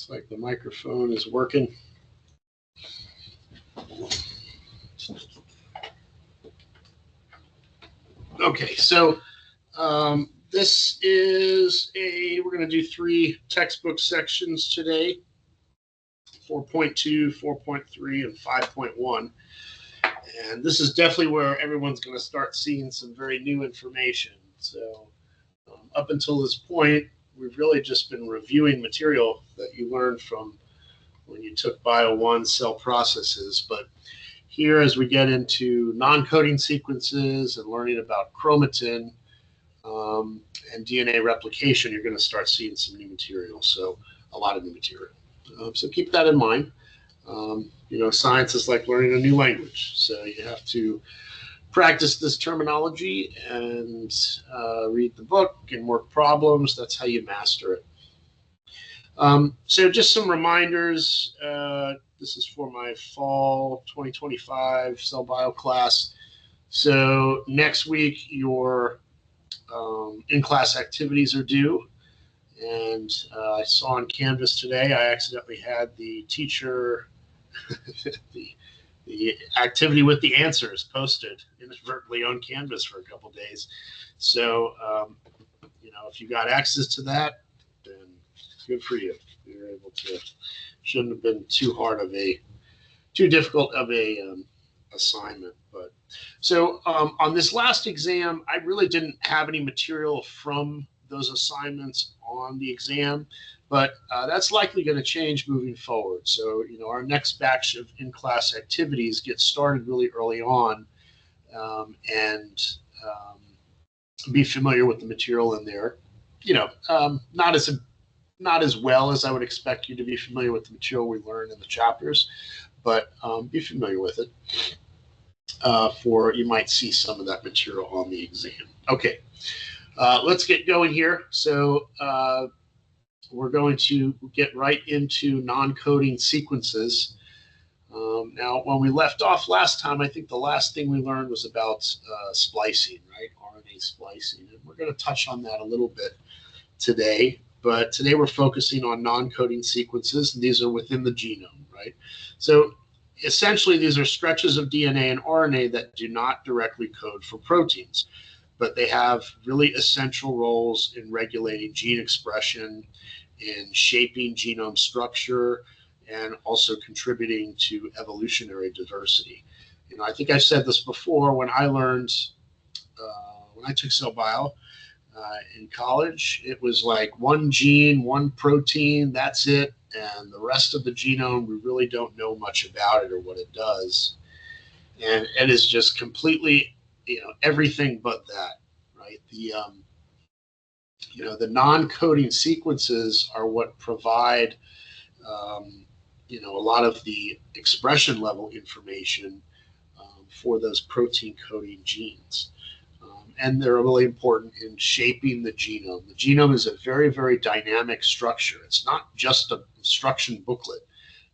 Looks like the microphone is working. Okay, so this is we're going to do 3 textbook sections today, 4.2, 4.3, and 5.1. And this is definitely where everyone's going to start seeing some very new information. So up until this point, we've really just been reviewing material that you learned from when you took Bio 1 cell processes. But here, as we get into non-coding sequences and learning about chromatin and DNA replication, you're going to start seeing some new material. So a lot of new material. So keep that in mind. Science is like learning a new language. So you have to practice this terminology and read the book and work problems. That's how you master it. So just some reminders. This is for my fall 2025 cell bio class. So next week, your in-class activities are due. And I saw on Canvas today, I accidentally had the teacher, the activity with the answers posted inadvertently on Canvas for a couple days. So, if you got access to that, then good for you. You're able to, shouldn't have been too difficult of a assignment. But so on this last exam, I really didn't have any material from those assignments on the exam, but that's likely going to change moving forward. So, our next batch of in-class activities get started really early on, and be familiar with the material in there. Not as well as I would expect you to be familiar with the material we learned in the chapters, but be familiar with it. You might see some of that material on the exam. Okay, let's get going here. So we're going to get right into non-coding sequences. Now, when we left off last time, I think the last thing we learned was about splicing, right? RNA splicing. And we're going to touch on that a little bit today. But today we're focusing on non-coding sequences, and these are within the genome, right? So essentially, these are stretches of DNA and RNA that do not directly code for proteins, but they have really essential roles in regulating gene expression, in shaping genome structure, and also contributing to evolutionary diversity. I think I've said this before. When I took cell bio in college, it was like one gene, one protein, that's it. And the rest of the genome, we really don't know much about it or what it does. And it is just completely, everything but that, right? The non-coding sequences are what provide, a lot of the expression level information for those protein coding genes. And they're really important in shaping the genome. The genome is a very, very dynamic structure. It's not just an instruction booklet.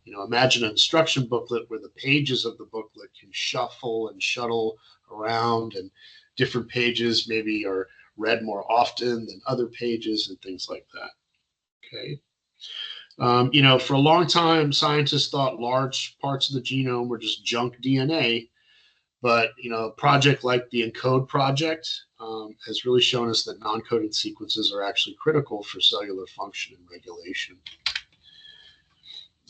Imagine an instruction booklet where the pages of the booklet can shuffle and shuttle around, and different pages maybe are read more often than other pages and things like that. Okay. For a long time, scientists thought large parts of the genome were just junk DNA. But, a project like the ENCODE project has really shown us that non-coding sequences are actually critical for cellular function and regulation.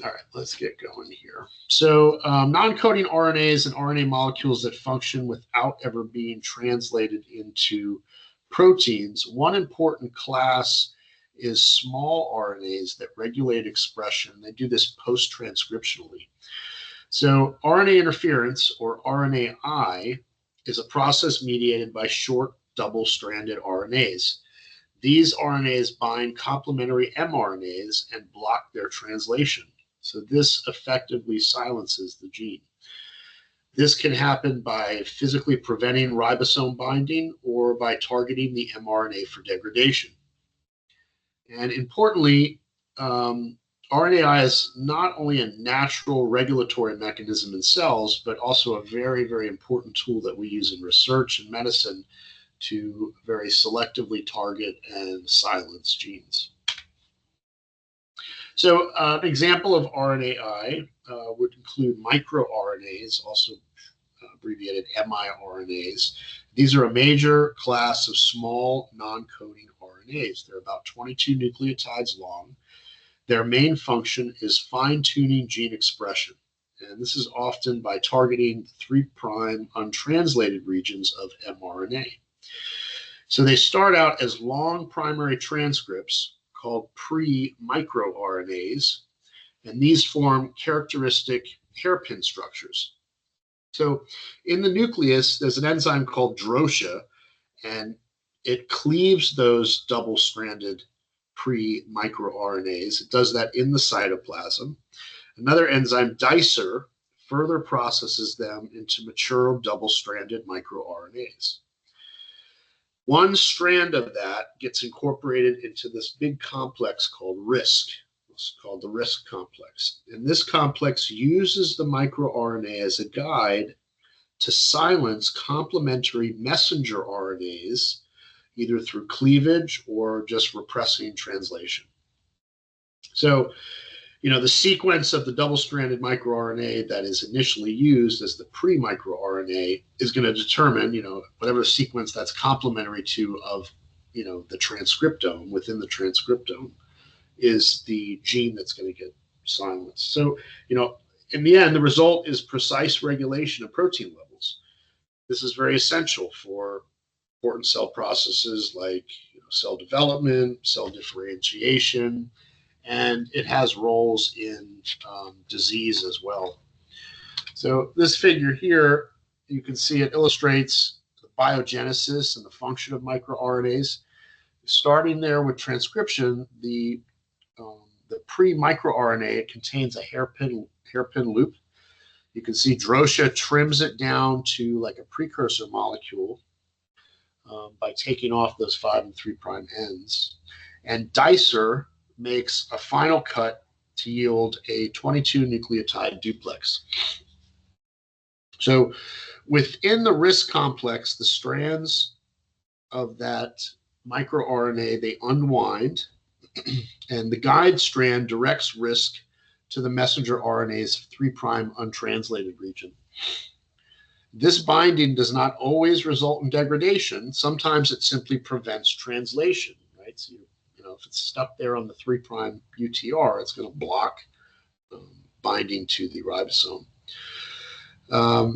All right, let's get going here. So non-coding RNAs and RNA molecules that function without ever being translated into proteins. One important class is small RNAs that regulate expression. They do this post-transcriptionally. So RNA interference, or RNAi, is a process mediated by short double-stranded RNAs. These RNAs bind complementary mRNAs and block their translation. So this effectively silences the gene. This can happen by physically preventing ribosome binding or by targeting the mRNA for degradation. And importantly, RNAi is not only a natural regulatory mechanism in cells, but also a very, very important tool that we use in research and medicine to very selectively target and silence genes. So an example of RNAi would include microRNAs, also abbreviated miRNAs. These are a major class of small non-coding RNAs. They're about 22 nucleotides long. Their main function is fine-tuning gene expression. And this is often by targeting the 3' untranslated regions of mRNA. So they start out as long primary transcripts called pre-microRNAs, and these form characteristic hairpin structures. So in the nucleus, there's an enzyme called DROSHA, and it cleaves those double-stranded pre-microRNAs. It does that in the cytoplasm. Another enzyme, DICER, further processes them into mature double-stranded microRNAs. One strand of that gets incorporated into this big complex called RISC. It's called the RISC complex. And this complex uses the microRNA as a guide to silence complementary messenger RNAs, either through cleavage or just repressing translation. So, the sequence of the double-stranded microRNA that is initially used as the pre-microRNA is going to determine, whatever sequence that's complementary to of, the transcriptome. Within the transcriptome is the gene that's going to get silenced. So, in the end, the result is precise regulation of protein levels. This is very essential for important cell processes like cell development, cell differentiation, and it has roles in disease as well. So this figure here, you can see it illustrates the biogenesis and the function of microRNAs. Starting there with transcription, the pre-microRNA contains a hairpin loop. You can see DROSHA trims it down to like a precursor molecule by taking off those 5' and 3' ends. And DICER makes a final cut to yield a 22 nucleotide duplex. So within the RISC complex, the strands of that microRNA, they unwind, and the guide strand directs RISC to the messenger RNA's 3' untranslated region. This binding does not always result in degradation. Sometimes it simply prevents translation, right? So if it's stuck there on the 3' UTR, it's going to block binding to the ribosome.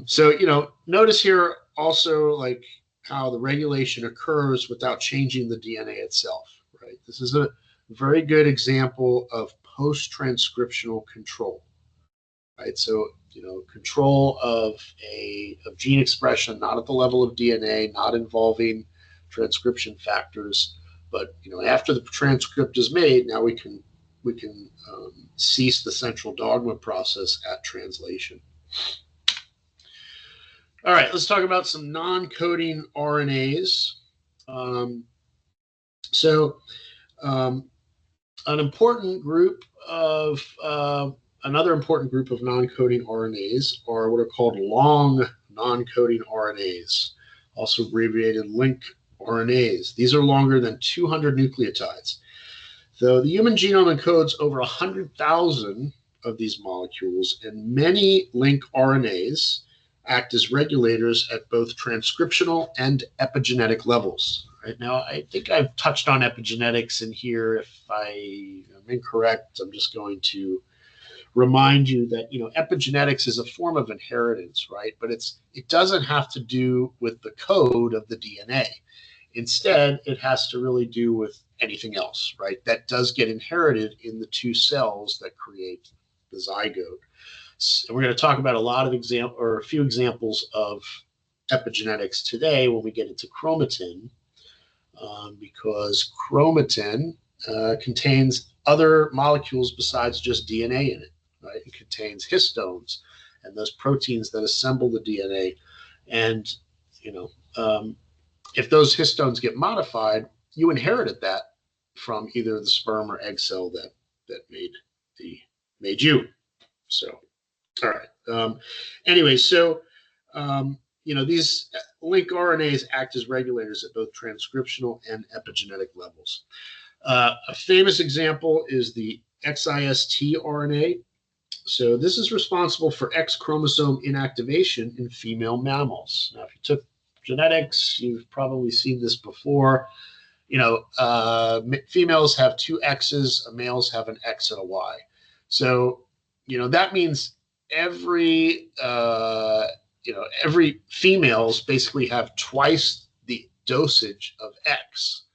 So notice here also like how the regulation occurs without changing the DNA itself, right? This is a very good example of post-transcriptional control, right? So, control of gene expression, not at the level of DNA, not involving transcription factors, but after the transcript is made, now we can cease the central dogma process at translation. All right, let's talk about some non-coding RNAs. Another important group of non-coding RNAs are what are called long non-coding RNAs, also abbreviated link RNAs. These are longer than 200 nucleotides. Though the human genome encodes over 100,000 of these molecules, and many link RNAs act as regulators at both transcriptional and epigenetic levels. Right now, I think I've touched on epigenetics in here. If I am incorrect, I'm just going to remind you that epigenetics is a form of inheritance, right? But it doesn't have to do with the code of the DNA. Instead, it has to really do with anything else, right? That does get inherited in the two cells that create the zygote. And we're going to talk about a few examples of epigenetics today when we get into chromatin, because chromatin contains other molecules besides just DNA in it, right? It contains histones and those proteins that assemble the DNA. And, if those histones get modified, you inherited that from either the sperm or egg cell that made you. So, all right. Anyway, so these link RNAs act as regulators at both transcriptional and epigenetic levels. A famous example is the XIST RNA. So this is responsible for X chromosome inactivation in female mammals. Now, if you took genetics, you've probably seen this before. Females have two X's, males have an X and a Y. So, that means every females basically have twice the dosage of X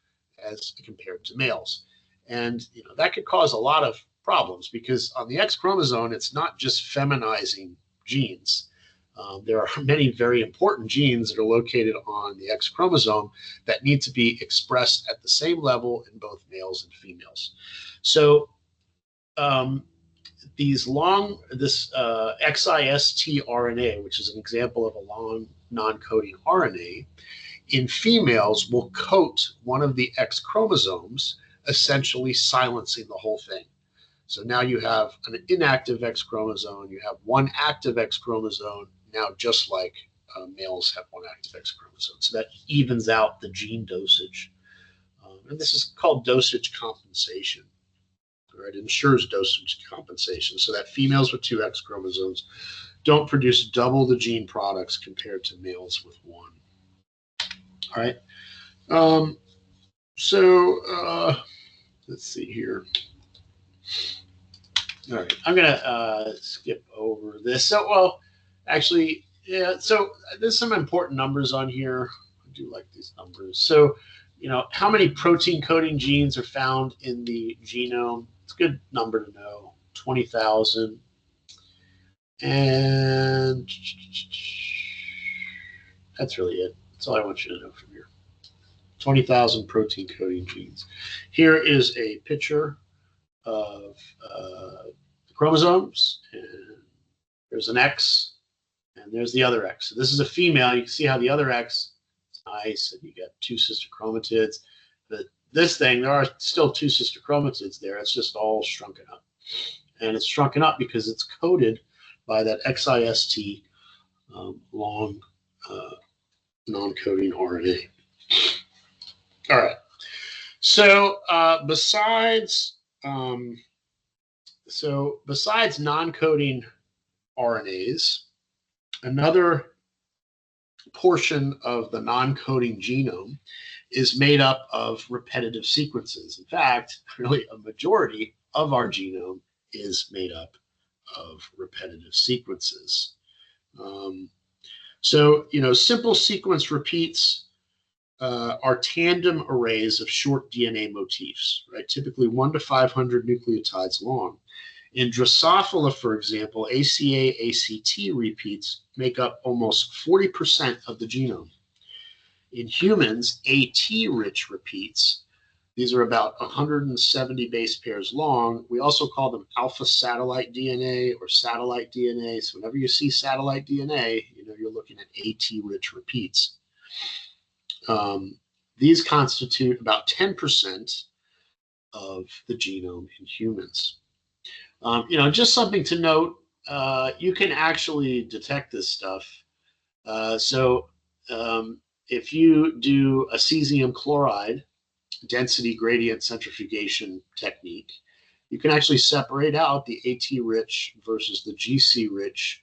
as compared to males. And, that could cause a lot of problems because on the X chromosome, it's not just feminizing genes. There are many very important genes that are located on the X chromosome that need to be expressed at the same level in both males and females. So this XIST RNA, which is an example of a long non-coding RNA, in females will coat one of the X chromosomes, essentially silencing the whole thing. So now you have an inactive X chromosome, you have one active X chromosome, now just like males have one active X chromosome. So that evens out the gene dosage. And this is called dosage compensation. Right? It ensures dosage compensation so that females with two X chromosomes don't produce double the gene products compared to males with one. All right. Let's see here. All right, I'm gonna skip over this. So there's some important numbers on here. I do like these numbers. So, how many protein coding genes are found in the genome? It's a good number to know, 20,000. And that's really it. That's all I want you to know from here. 20,000 protein coding genes. Here is a picture of the chromosomes, and there's an X, and there's the other X. So this is a female. You can see how the other X is nice, and you got two sister chromatids. But this thing, there are still two sister chromatids there. It's just all shrunken up, and it's shrunken up because it's coded by that XIST long non-coding RNA. All right. So besides non-coding RNAs, another portion of the non-coding genome is made up of repetitive sequences. In fact, really a majority of our genome is made up of repetitive sequences. Simple sequence repeats are tandem arrays of short DNA motifs, right? Typically 1 to 500 nucleotides long. In Drosophila, for example, ACA-ACT repeats make up almost 40% of the genome. In humans, AT-rich repeats, these are about 170 base pairs long. We also call them alpha satellite DNA or satellite DNA. So whenever you see satellite DNA, you're looking at AT-rich repeats. These constitute about 10% of the genome in humans. Just something to note, you can actually detect this stuff. If you do a cesium chloride density gradient centrifugation technique, you can actually separate out the AT-rich versus the GC-rich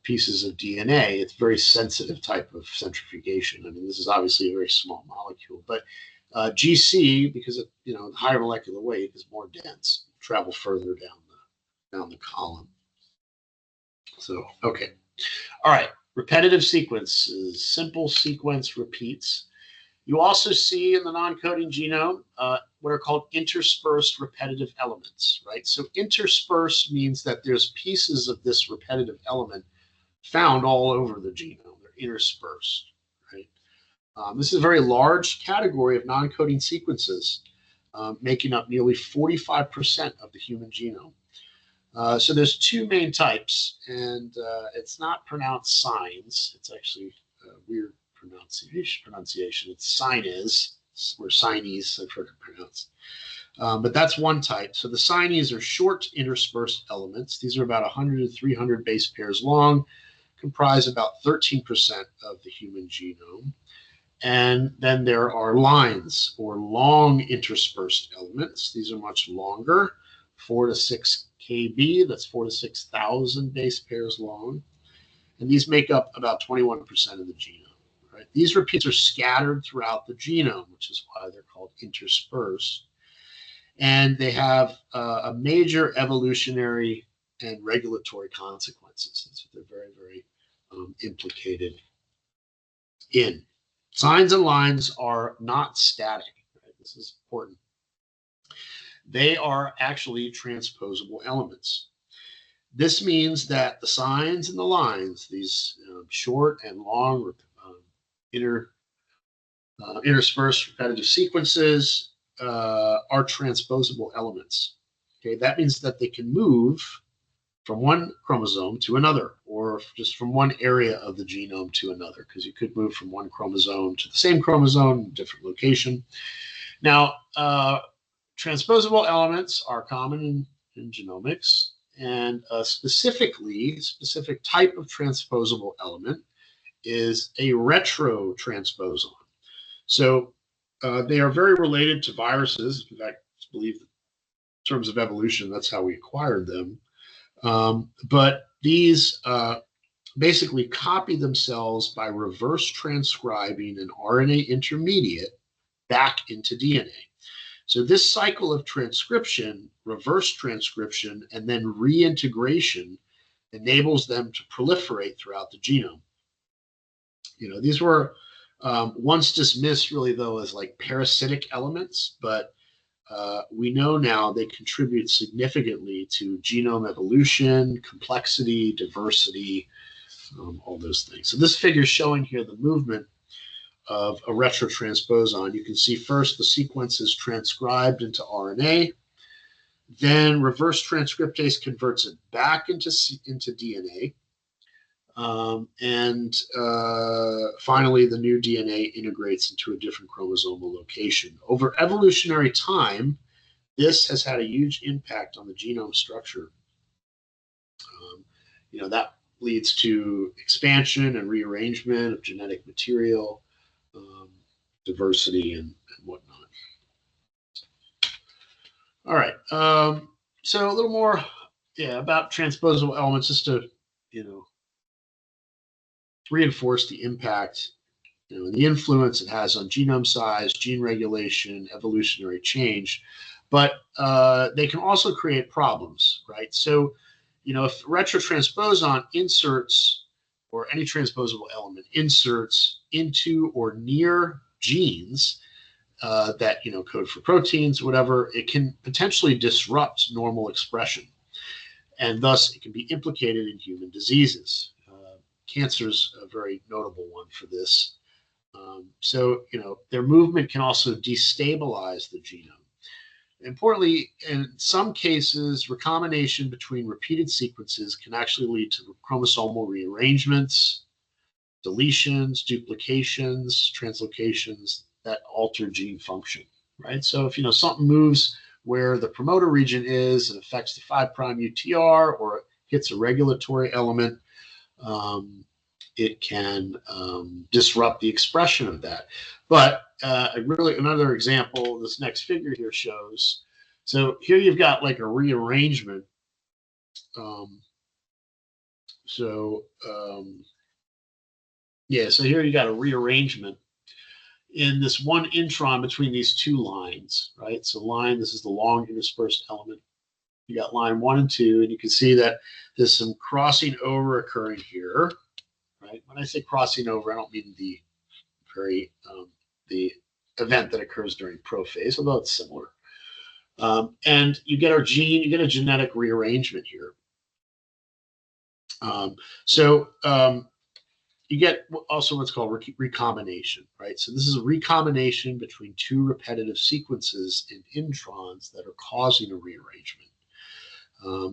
pieces of DNA. It's a very sensitive type of centrifugation. I mean, this is obviously a very small molecule, but GC, because of higher molecular weight, is more dense, travel further down the column. So, okay. All right. Repetitive sequences, simple sequence repeats. You also see in the non-coding genome what are called interspersed repetitive elements, right? So interspersed means that there's pieces of this repetitive element found all over the genome. They're interspersed, right? This is a very large category of non-coding sequences, making up nearly 45% of the human genome. So there's two main types, and it's not pronounced signs. It's actually a weird pronunciation. It's Chinese, or Chinese, I've heard it pronounced. But that's one type. So the Chinese are short interspersed elements. These are about 100 to 300 base pairs long, comprise about 13% of the human genome. And then there are lines, or long interspersed elements. These are much longer. 4 to 6 kb. That's 4 to 6,000 base pairs long. And these make up about 21% of the genome. Right? These repeats are scattered throughout the genome, which is why they're called interspersed. And they have a major evolutionary and regulatory consequences. That's what they're very, very implicated in. Signs and lines are not static. Right? This is important. They are actually transposable elements. This means that the signs and the lines, these short and long interspersed repetitive sequences, are transposable elements. Okay, that means that they can move from one chromosome to another, or just from one area of the genome to another, because you could move from one chromosome to the same chromosome, different location. Now, transposable elements are common in genomics, and specific type of transposable element is a retrotransposon. So they are very related to viruses. In fact, I believe in terms of evolution, that's how we acquired them. But these basically copy themselves by reverse transcribing an RNA intermediate back into DNA. So this cycle of transcription, reverse transcription, and then reintegration enables them to proliferate throughout the genome. These were once dismissed really though as like parasitic elements, but we know now they contribute significantly to genome evolution, complexity, diversity, all those things. So this figure is showing here the movement of a retrotransposon. You can see first the sequence is transcribed into RNA, then reverse transcriptase converts it back into DNA, and finally the new DNA integrates into a different chromosomal location. Over evolutionary time, this has had a huge impact on the genome structure. That leads to expansion and rearrangement of genetic material, diversity, and whatnot. All right. So a little more, about transposable elements, just to, reinforce the impact, and the influence it has on genome size, gene regulation, evolutionary change. But they can also create problems, right? So, if retrotransposon inserts, or any transposable element inserts into or near genes that code for proteins, whatever, it can potentially disrupt normal expression, and thus it can be implicated in human diseases. Cancer's a very notable one for this. So their movement can also destabilize the genome. Importantly, in some cases, recombination between repeated sequences can actually lead to chromosomal rearrangements, deletions, duplications, translocations that alter gene function, right? So if something moves where the promoter region is and affects the 5' UTR, or hits a regulatory element, it can disrupt the expression of that. But really, another example, this next figure here shows. So here you've got like a rearrangement. So here you got a rearrangement in this one intron between these two lines, right? So this is the long interspersed element. You got line 1 and 2, and you can see that there's some crossing over occurring here, right? When I say crossing over, I don't mean the event that occurs during prophase, although it's similar. And you get a genetic rearrangement here. You get also what's called recombination, right? So this is a recombination between two repetitive sequences in introns that are causing a rearrangement.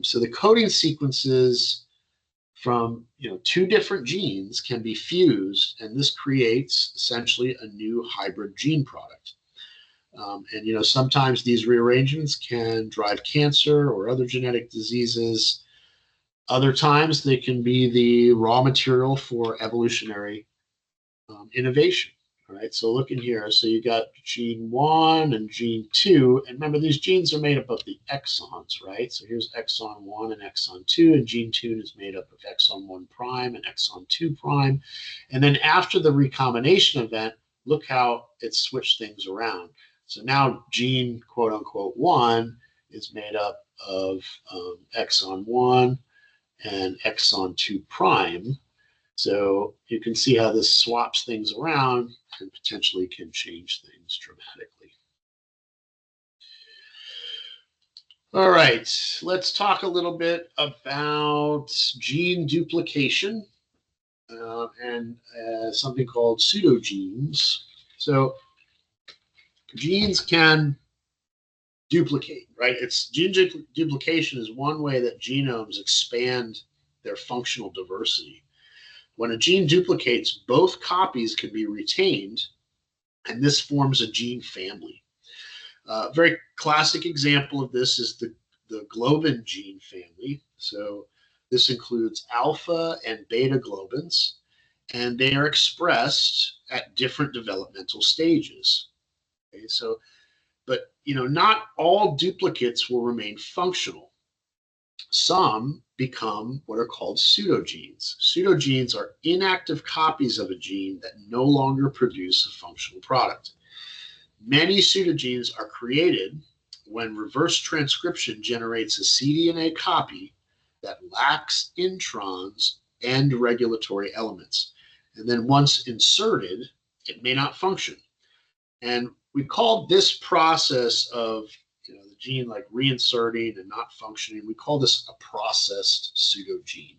So the coding sequences from two different genes can be fused, and this creates essentially a new hybrid gene product. And sometimes these rearrangements can drive cancer or other genetic diseases. Other times they can be the raw material for evolutionary innovation, All right, so look in here. So you got gene 1 and gene 2. And remember, these genes are made up of the exons, right? So here's exon 1 and exon 2, and gene 2 is made up of exon 1 prime and exon 2 prime. And then after the recombination event, look how it switched things around. So now gene quote unquote 1 is made up of exon 1 and exon 2 prime. So you can see how this swaps things around and potentially can change things dramatically. All right, let's talk a little bit about gene duplication and something called pseudogenes. So genes can duplicate, right? It's gene duplication is one way that genomes expand their functional diversity. When a gene duplicates, both copies can be retained, and this forms a gene family. A very classic example of this is the globin gene family. So this includes alpha and beta globins, and they are expressed at different developmental stages. Okay, so, but not all duplicates will remain functional. Some become what are called pseudogenes. Pseudogenes are inactive copies of a gene that no longer produce a functional product. Many pseudogenes are created when reverse transcription generates a cDNA copy that lacks introns and regulatory elements. And then once inserted, it may not function. And we call this process of the gene like reinserting and not functioning, we call this a processed pseudogene.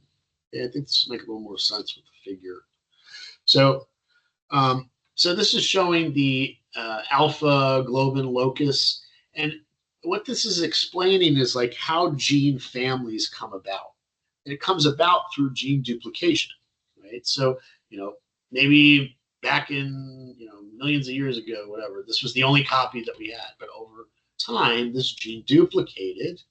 And I think this will make a little more sense with the figure. So, so this is showing the alpha globin locus. And what this is explaining is like how gene families come about. And it comes about through gene duplication, right? So, maybe back in, millions of years ago, whatever, this was the only copy that we had. But over time, this gene duplicated,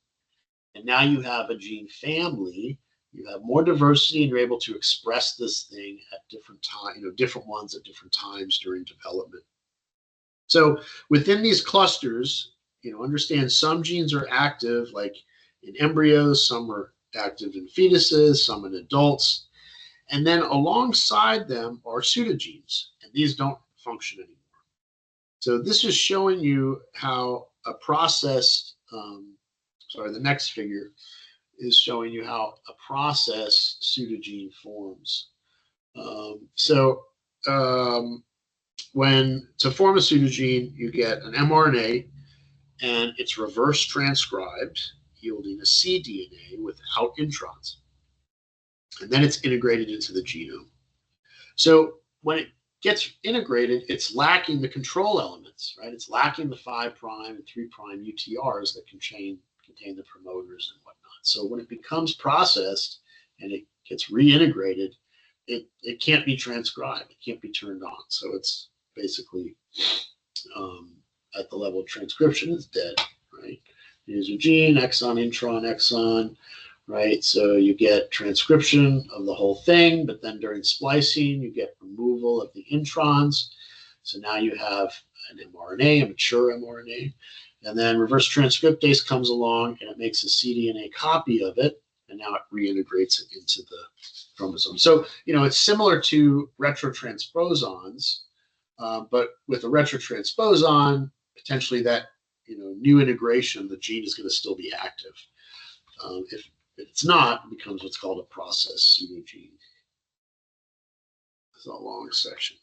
and now you have a gene family. You have more diversity, and you're able to express this thing at different times, different ones at different times during development. So within these clusters, understand some genes are active, like in embryos, some are active in fetuses, some in adults. And then alongside them are pseudogenes, and these don't function anymore. So this is showing you how a processed, the next figure is showing you how a processed pseudogene forms. When to form a pseudogene, you get an mRNA, and it's reverse transcribed, yielding a cDNA without introns. And then it's integrated into the genome. So when it gets integrated, it's lacking the control elements, right? It's lacking the 5' and 3' UTRs that contain the promoters and whatnot. So when it becomes processed and it gets reintegrated, it can't be transcribed. It can't be turned on. So it's basically at the level of transcription, it's dead, right? Here's your gene, exon, intron, exon, right? So you get transcription of the whole thing, but then during splicing, you get removal of the introns. So now you have an mRNA, a mature mRNA, and then reverse transcriptase comes along and it makes a cDNA copy of it, and now it reintegrates it into the chromosome. So, it's similar to retrotransposons, but with a retrotransposon, potentially that, new integration, the gene is going to still be active. If it's not, it becomes what's called a processed pseudogene. It's a long section.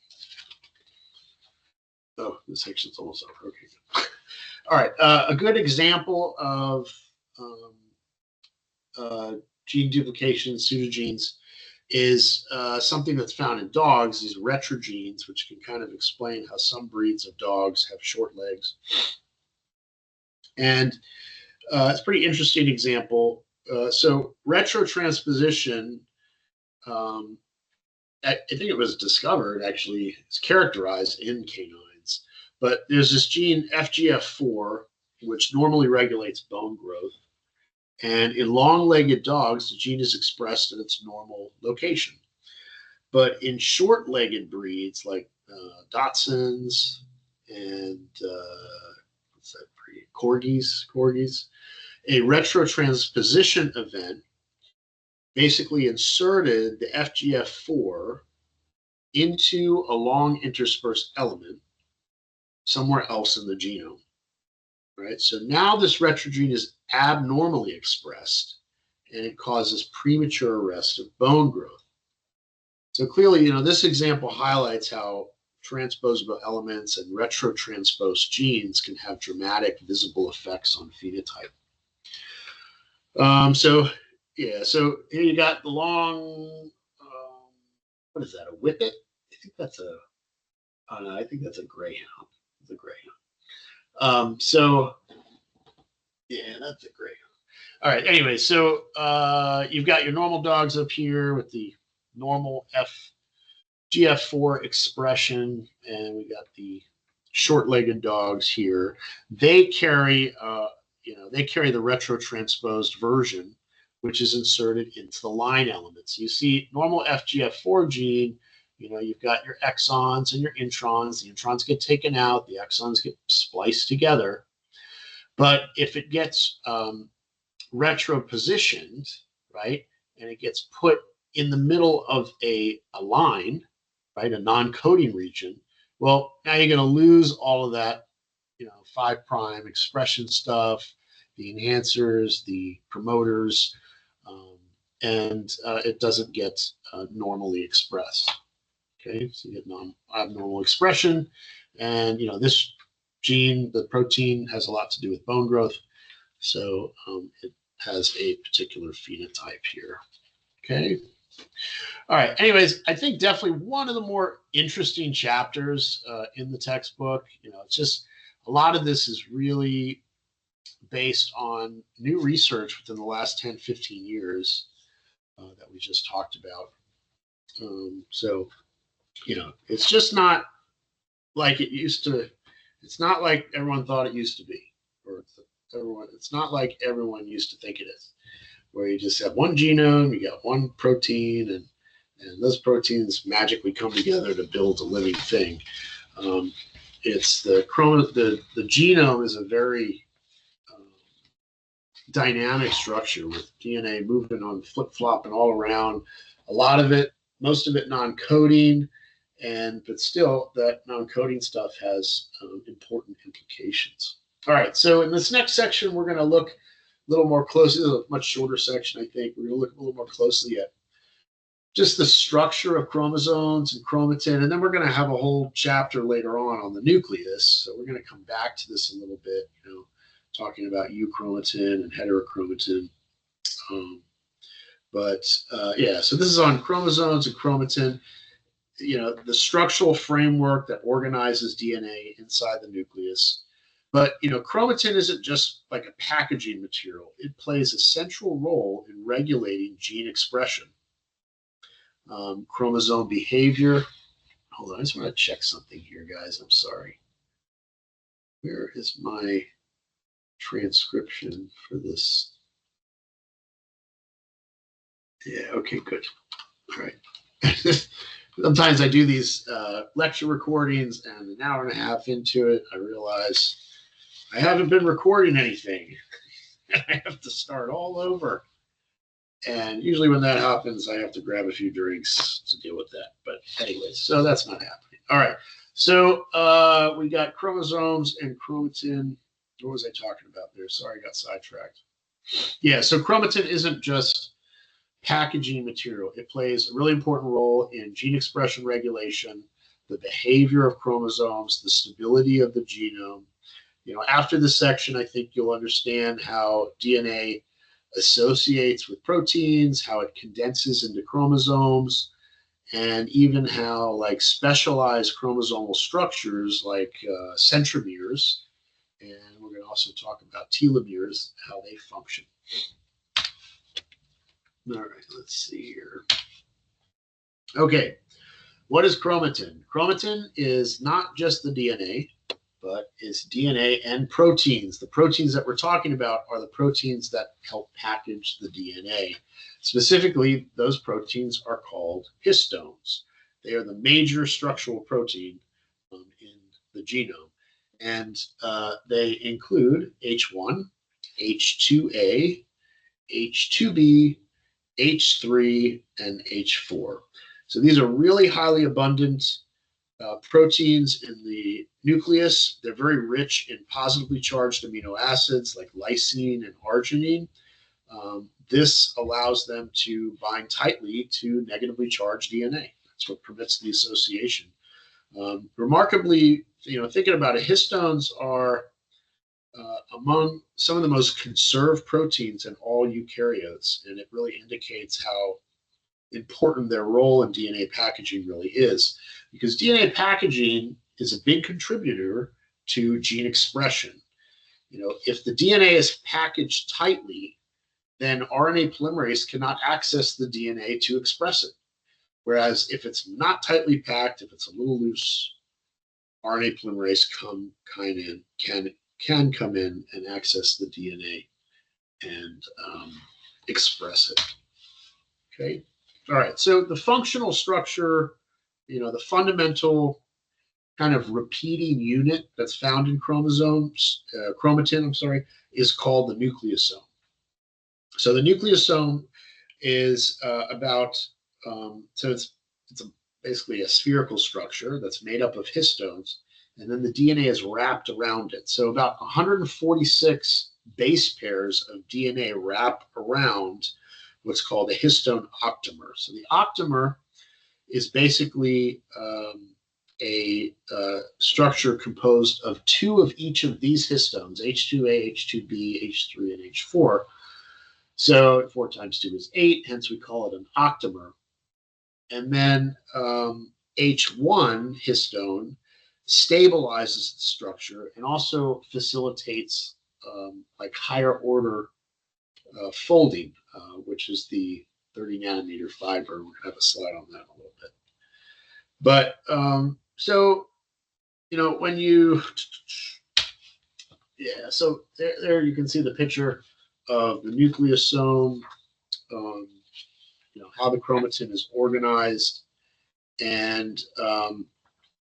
Oh, this section's almost over. Okay. All right. A good example of gene duplication, pseudogenes, is something that's found in dogs, these retrogenes, which can kind of explain how some breeds of dogs have short legs. And it's a pretty interesting example. So retrotransposition, I think it was discovered, actually, it's characterized in canines. But there's this gene FGF4, which normally regulates bone growth. And in long-legged dogs, the gene is expressed at its normal location. But in short-legged breeds, like Dachshunds, and what's that breed? Corgis. A retrotransposition event basically inserted the FGF4 into a long interspersed element somewhere else in the genome, right? So now this retrogene is abnormally expressed, and it causes premature arrest of bone growth. So clearly, this example highlights how transposable elements and retrotransposed genes can have dramatic visible effects on phenotype. So here you got the long, what is that, a whippet? I think that's a greyhound. It's a greyhound. That's a greyhound. All right, anyway, so you've got your normal dogs up here with the normal FGF4 expression, and we got the short-legged dogs here. They carry the retrotransposed version, which is inserted into the line elements. You see, normal FGF4 gene, you've got your exons and your introns. The introns get taken out, the exons get spliced together. But if it gets retropositioned, right, and it gets put in the middle of a line, right, a non-coding region, well, now you're going to lose all of that, 5' expression stuff, the enhancers, the promoters, and it doesn't get normally expressed. Okay, so you get abnormal expression, and this gene, the protein, has a lot to do with bone growth, so it has a particular phenotype here. Okay. All right. Anyways, I think definitely one of the more interesting chapters in the textbook. It's just a lot of this is really based on new research within the last 10, 15 years that we just talked about. It's just not like it used to. It's not like everyone thought it used to be, or it's not like everyone used to think it is, where you just have one genome, you got one protein, and those proteins magically come together to build a living thing. It's the genome is a very dynamic structure with DNA moving on flip-flopping all around. A lot of it, most of it non-coding, but still that non-coding stuff has important implications. All right, so in this next section, we're going to look a little more closely, a much shorter section, I think. We're going to look a little more closely at just the structure of chromosomes and chromatin, and then we're going to have a whole chapter later on the nucleus. So we're going to come back to this a little bit, talking about euchromatin and heterochromatin. So this is on chromosomes and chromatin. The structural framework that organizes DNA inside the nucleus. But, chromatin isn't just like a packaging material. It plays a central role in regulating gene expression. Chromosome behavior. Hold on, I just want to check something here, guys. I'm sorry. Where is my transcription for this? Yeah, okay, good. All right. Sometimes I do these lecture recordings, and an hour and a half into it, I realize I haven't been recording anything. I have to start all over. And usually when that happens, I have to grab a few drinks to deal with that. But anyways, so that's not happening. All right. So we got chromosomes and chromatin. What was I talking about there? Sorry, I got sidetracked. Yeah, so chromatin isn't just packaging material. It plays a really important role in gene expression regulation, the behavior of chromosomes, the stability of the genome. After this section, I think you'll understand how DNA associates with proteins, how it condenses into chromosomes, and even how specialized chromosomal structures like centromeres, and we're going to also talk about telomeres, how they function. All right, let's see here. Okay, what is chromatin? Chromatin is not just the DNA, but is DNA and proteins. The proteins that we're talking about are the proteins that help package the DNA. Specifically, those proteins are called histones. They are the major structural protein in the genome. And they include H1, H2A, H2B, H3, and H4. So these are really highly abundant proteins in the nucleus. They're very rich in positively charged amino acids like lysine and arginine. This allows them to bind tightly to negatively charged DNA. That's what permits the association. Remarkably, thinking about it, histones are among some of the most conserved proteins in all eukaryotes, and it really indicates how important their role in DNA packaging really is, because DNA packaging is a big contributor to gene expression. If the DNA is packaged tightly, then RNA polymerase cannot access the DNA to express it. Whereas if it's not tightly packed, if it's a little loose, RNA polymerase can come in and access the DNA and express it. Okay. All right. So the functional structure, the fundamental kind of repeating unit that's found in chromatin, is called the nucleosome. So the nucleosome is so it's basically a spherical structure that's made up of histones, and then the DNA is wrapped around it. So about 146 base pairs of DNA wrap around what's called a histone octamer. So the octamer is basically a structure composed of two of each of these histones, H2A, H2B, H3, and H4. So 4 times 2 is 8, hence we call it an octamer. And then H1 histone stabilizes the structure and also facilitates like higher order folding, which is the 30 nanometer fiber. We'll have a slide on that in a little bit. But so, when you, so there you can see the picture of the nucleosome, how the chromatin is organized. And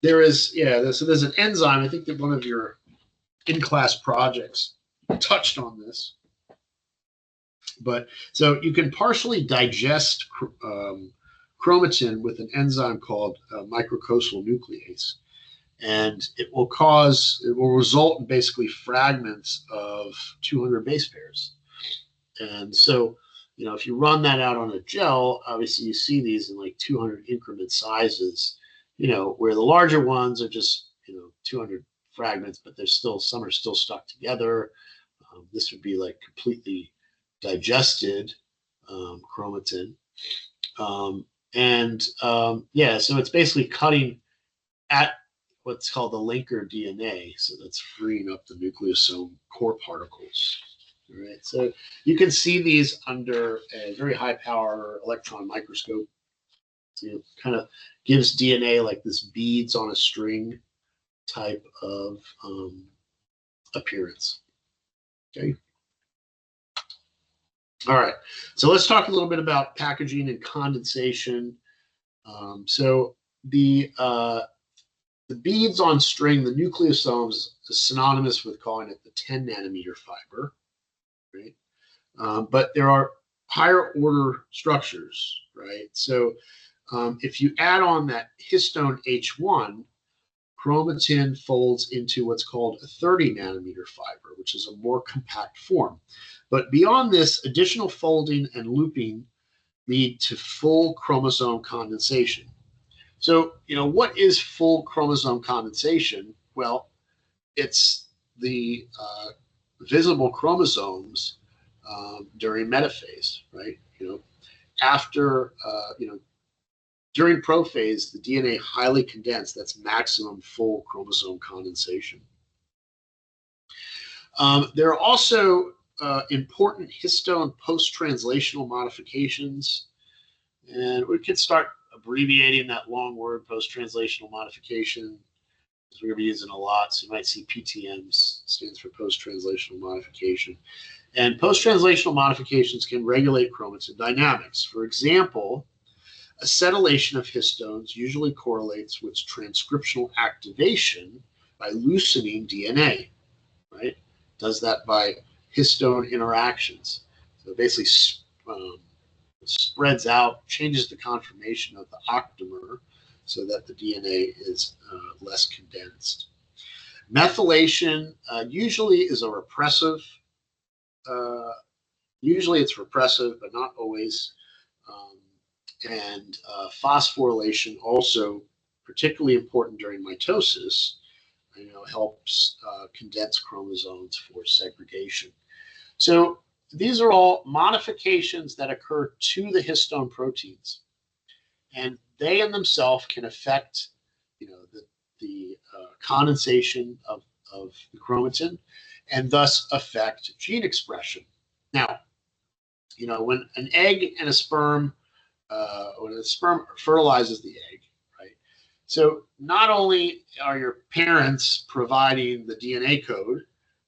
there's an enzyme. I think that one of your in-class projects touched on this. But so you can partially digest chromatin with an enzyme called microcosal nuclease. And it will result in basically fragments of 200 base pairs. And so, if you run that out on a gel, obviously you see these in like 200 increment sizes, where the larger ones are just, 200 fragments, but some are still stuck together. This would be like completely digested chromatin. So it's basically cutting at what's called the linker DNA. So that's freeing up the nucleosome core particles. All right. So you can see these under a very high power electron microscope. So it kind of gives DNA like this beads on a string type of appearance. Okay. All right. So let's talk a little bit about packaging and condensation. So the beads on string, the nucleosomes, is synonymous with calling it the 10 nanometer fiber, right? But there are higher order structures, right? So if you add on that histone H1, chromatin folds into what's called a 30 nanometer fiber, which is a more compact form. But beyond this, additional folding and looping lead to full chromosome condensation. So, what is full chromosome condensation? Well, it's the visible chromosomes during metaphase, right? After, during prophase, the DNA highly condensed. That's maximum full chromosome condensation. There are also important histone post-translational modifications, and we could start abbreviating that long word, post-translational modification, because we're going to be using a lot. So you might see PTMs, stands for post-translational modification. And post-translational modifications can regulate chromatin dynamics. For example, Acetylation of histones usually correlates with transcriptional activation by loosening DNA, right? Does that by histone interactions. So it basically spreads out, changes the conformation of the octamer so that the DNA is less condensed. Methylation usually is a repressive, usually it's repressive, but not always. And phosphorylation also particularly important during mitosis, helps condense chromosomes for segregation. So these are all modifications that occur to the histone proteins, and they in themselves can affect, the condensation of the chromatin, and thus affect gene expression. Now, when an egg and a sperm, when the sperm fertilizes the egg, right? So not only are your parents providing the DNA code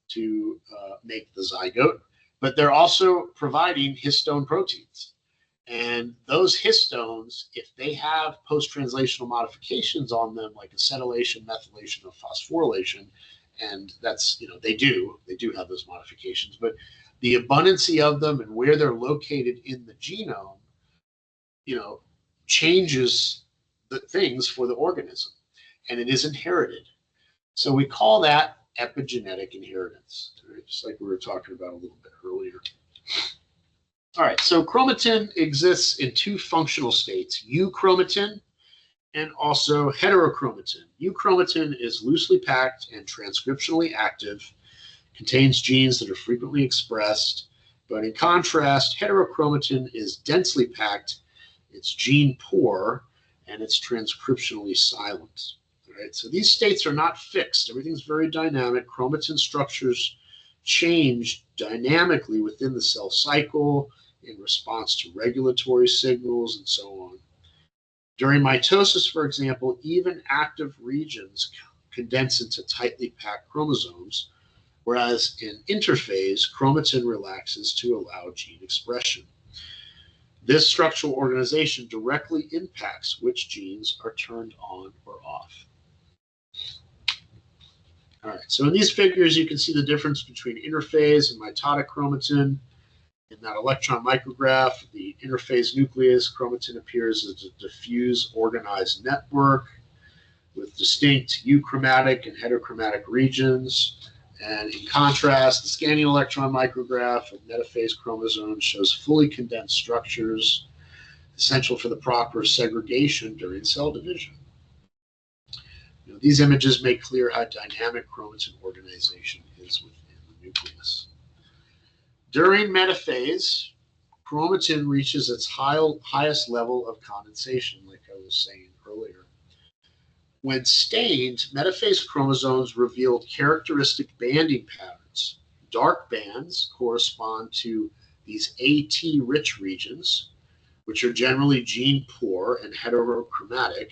to make the zygote, but they're also providing histone proteins. And those histones, if they have post-translational modifications on them, like acetylation, methylation, or phosphorylation, and that's, they do have those modifications, but the abundancy of them and where they're located in the genome, changes the things for the organism, and it is inherited. So we call that epigenetic inheritance, right? Just like we were talking about a little bit earlier. All right, so chromatin exists in two functional states, euchromatin and also heterochromatin. Euchromatin is loosely packed and transcriptionally active, contains genes that are frequently expressed, but in contrast, heterochromatin is densely packed, it's gene poor, and it's transcriptionally silent. All right, so these states are not fixed. Everything's very dynamic. Chromatin structures change dynamically within the cell cycle in response to regulatory signals and so on. During mitosis, for example, even active regions condense into tightly packed chromosomes, whereas in interphase, chromatin relaxes to allow gene expression. This structural organization directly impacts which genes are turned on or off. All right, so in these figures, you can see the difference between interphase and mitotic chromatin. In that electron micrograph, the interphase nucleus chromatin appears as a diffuse organized network with distinct euchromatic and heterochromatic regions. And in contrast, the scanning electron micrograph of metaphase chromosomes shows fully condensed structures essential for the proper segregation during cell division. These images make clear how dynamic chromatin organization is within the nucleus. During metaphase, chromatin reaches its highest level of condensation, like I was saying earlier. When stained, metaphase chromosomes revealed characteristic banding patterns. Dark bands correspond to these AT-rich regions, which are generally gene-poor and heterochromatic,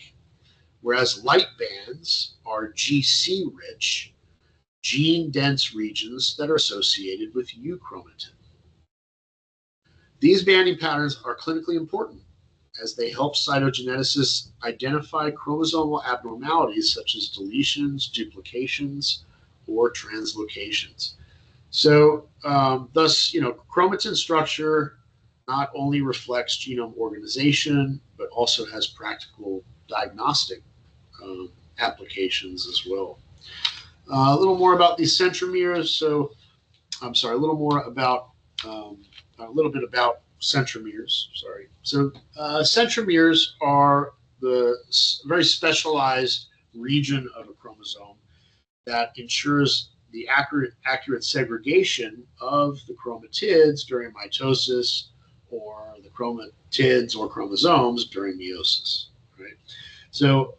whereas light bands are GC-rich, gene-dense regions that are associated with euchromatin. These banding patterns are clinically important as they help cytogeneticists identify chromosomal abnormalities such as deletions, duplications, or translocations. So thus, chromatin structure not only reflects genome organization, but also has practical diagnostic applications as well. A little more about these centromeres. So, I'm sorry, a little bit about centromeres. Sorry. So, centromeres are the very specialized region of a chromosome that ensures the accurate segregation of the chromatids during mitosis, or the chromatids or chromosomes during meiosis. Right. So,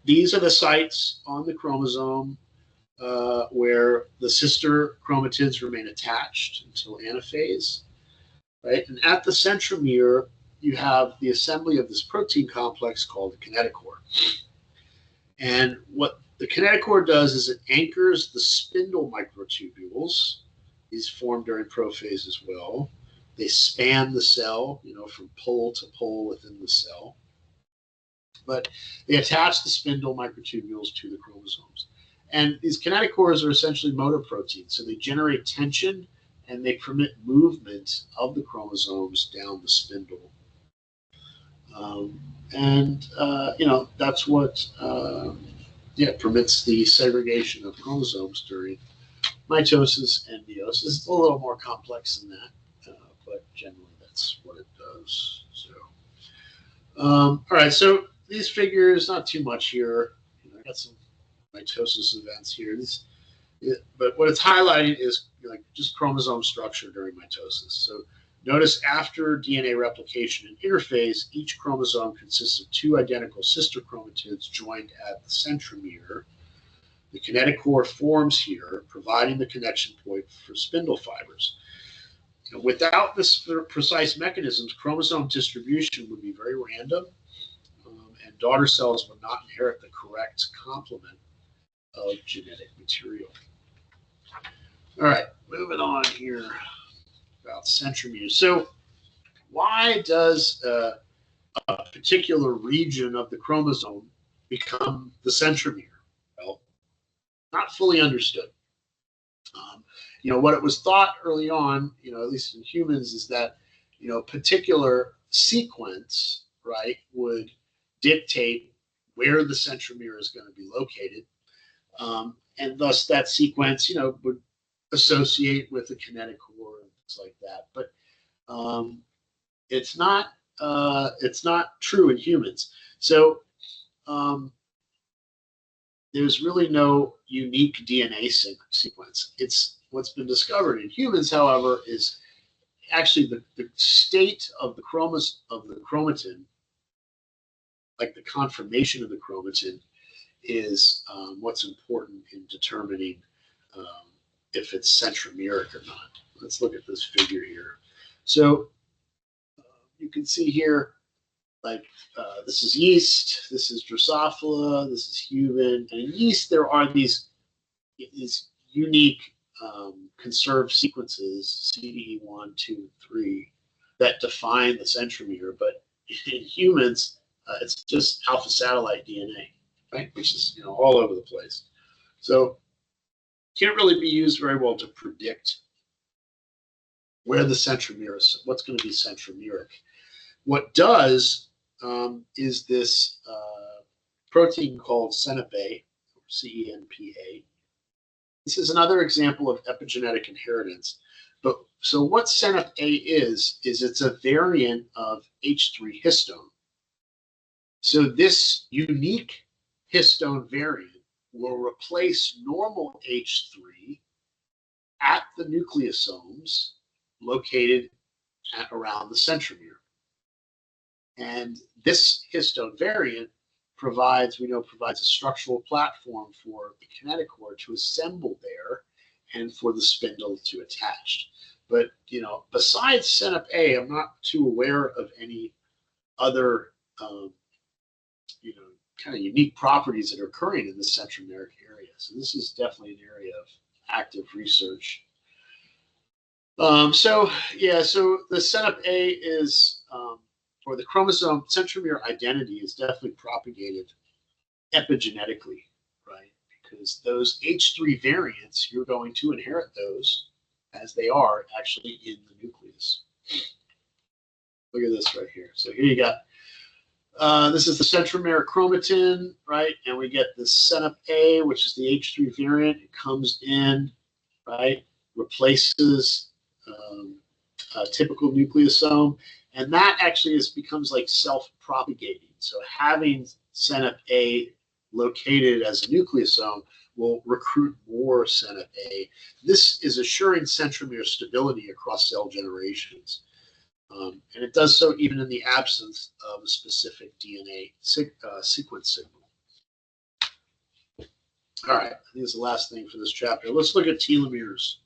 these are the sites on the chromosome where the sister chromatids remain attached until anaphase, right? And at the centromere, you have the assembly of this protein complex called the kinetochore. And what the kinetochore does is it anchors the spindle microtubules. These form during prophase as well, They span the cell, from pole to pole within the cell. But they attach the spindle microtubules to the chromosomes. And these kinetochores are essentially motor proteins. So they generate tension and they permit movement of the chromosomes down the spindle. That's what permits the segregation of chromosomes during mitosis and meiosis. It's a little more complex than that, but generally that's what it does. So, all right, so these figures, not too much here. I got some mitosis events here. But what it's highlighting is just chromosome structure during mitosis. So notice after DNA replication and interphase, each chromosome consists of two identical sister chromatids joined at the centromere. The kinetochore forms here, providing the connection point for spindle fibers. Without this precise mechanisms, chromosome distribution would be very random, and daughter cells would not inherit the correct complement of genetic material. All right, moving on here about centromeres. So why does a particular region of the chromosome become the centromere? Well, not fully understood. What it was thought early on, at least in humans, is that, particular sequence, right, would dictate where the centromere is going to be located. And thus that sequence, would associate with the kinetochore and things like that. But it's not true in humans. So there's really no unique DNA sequence. It's what's been discovered in humans, however, is actually the state of the chromatin, like the conformation of the chromatin, is what's important in determining if it's centromeric or not. Let's look at this figure here. So you can see here, this is yeast, this is Drosophila, this is human. And in yeast, there are these unique conserved sequences, CDE1, 2, 3, that define the centromere. But in humans, it's just alpha satellite DNA, right? Which is all over the place. So can't really be used very well to predict where the centromere is, what's going to be centromeric. What does is this protein called CENP-A, or CENP-A. This is another example of epigenetic inheritance. But so what CENP-A is it's a variant of H3 histone. So this unique histone variant will replace normal H3 at the nucleosomes located around the centromere. And this histone variant provides a structural platform for the kinetochore to assemble there and for the spindle to attach. But, besides CENP-A, I'm not too aware of any other, kind of unique properties that are occurring in the centromeric area. So this is definitely an area of active research. So the CENP-A is, or the chromosome centromere identity is definitely propagated epigenetically, right? Because those H3 variants, you're going to inherit those as they are actually in the nucleus. Look at this right here. So here you got, this is the centromere chromatin, right? And we get this CENP-A, which is the H3 variant. It comes in, right? Replaces a typical nucleosome. And that actually becomes like self-propagating. So having CENP-A located as a nucleosome will recruit more CENP-A. This is assuring centromere stability across cell generations. And it does so even in the absence of a specific DNA sequence signal. All right, I think it's the last thing for this chapter. Let's look at telomeres.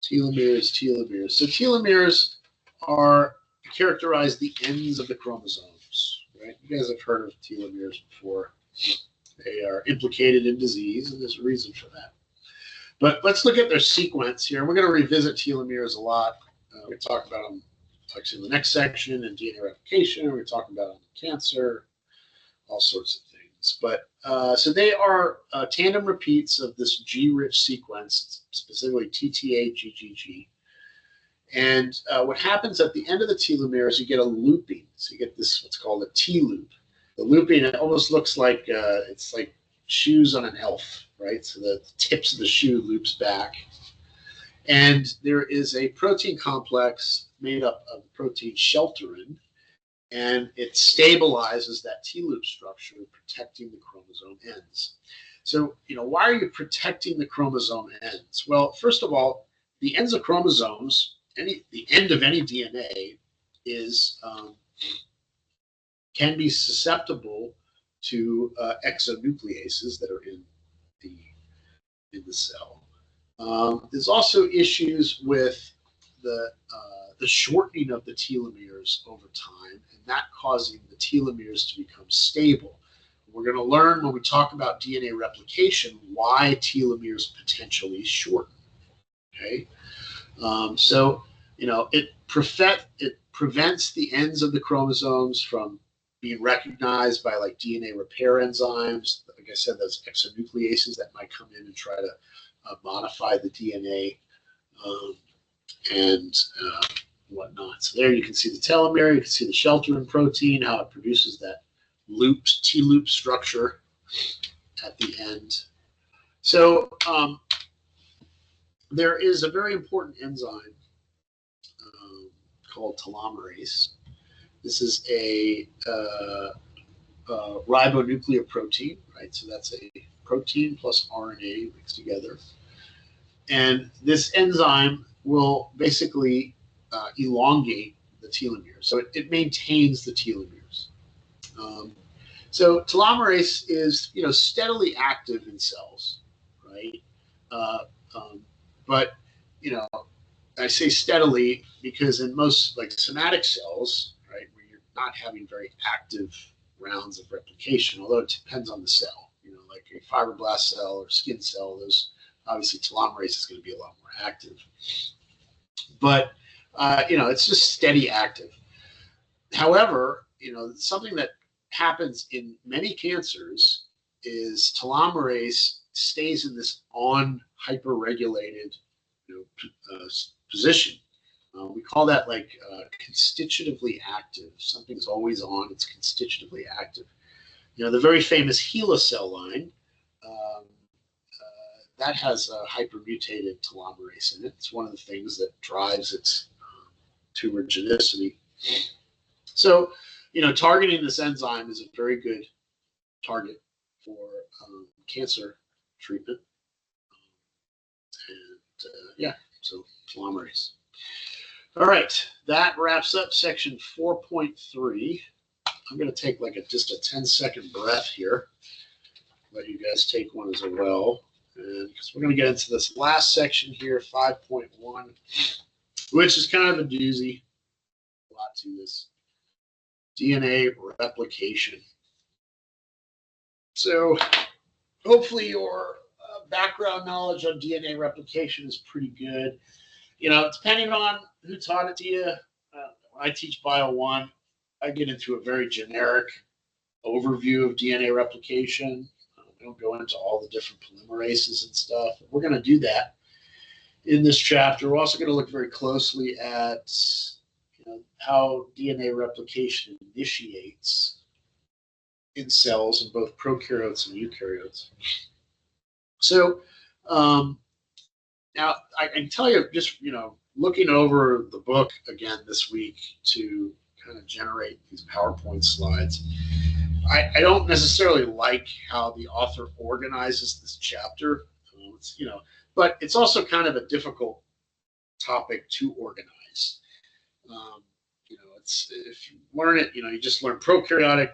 Telomeres. So telomeres characterize the ends of the chromosomes, right? You guys have heard of telomeres before. They are implicated in disease, and there's a reason for that. But let's look at their sequence here. We're going to revisit telomeres a lot We talk about them actually in the next section in DNA replication. We're talking about cancer, all sorts of things. But so they are tandem repeats of this G-rich sequence, specifically TTA-GGG. And what happens at the end of the telomere is you get a looping. So you get this what's called a T-loop. The looping, it almost looks like it's like shoes on an elf, right? So the tips of the shoe loops back. And there is a protein complex made up of protein shelterin, and it stabilizes that T-loop structure, protecting the chromosome ends. So, why are you protecting the chromosome ends? Well, first of all, the ends of chromosomes, the end of any DNA is can be susceptible to exonucleases that are in the cell. There's also issues with the shortening of the telomeres over time, and that causing the telomeres to become stable. We're going to learn when we talk about DNA replication why telomeres potentially shorten. Okay, so it prevents the ends of the chromosomes from being recognized by like DNA repair enzymes. Like I said, those exonucleases that might come in and try to modify the DNA and whatnot. So there you can see the telomere, you can see the shelterin protein, how it produces that looped T-loop structure at the end. So there is a very important enzyme called telomerase. This is a ribonucleoprotein, right? So that's a protein plus RNA mixed together. And this enzyme will basically elongate the telomeres. So it maintains the telomeres. So telomerase is, steadily active in cells, right? But, I say steadily because in most like somatic cells, right, where you're not having very active rounds of replication, although it depends on the cell, like a fibroblast cell or skin cell, those obviously telomerase is going to be a lot more active. But, it's just steady active. However, something that happens in many cancers is telomerase stays in this on hyperregulated position. We call that like constitutively active. Something's always on, it's constitutively active. The very famous HeLa cell line, that has a hypermutated telomerase in it. It's one of the things that drives its tumorigenicity. So, targeting this enzyme is a very good target for cancer treatment. So telomerase. All right, that wraps up section 4.3. I'm going to take just a 10-second breath here. Let you guys take one as well. And because we're going to get into this last section here, 5.1, which is kind of a doozy. A lot to this. DNA replication. So hopefully your background knowledge on DNA replication is pretty good. Depending on who taught it to you, when I teach Bio 1, I get into a very generic overview of DNA replication. I don't go into all the different polymerases and stuff. We're going to do that in this chapter. We're also going to look very closely at how DNA replication initiates in cells in both prokaryotes and eukaryotes. So now I can tell you, just looking over the book again this week to kind of generate these PowerPoint slides, I don't necessarily like how the author organizes this chapter. But it's also kind of a difficult topic to organize. It's if you learn it, you just learn prokaryotic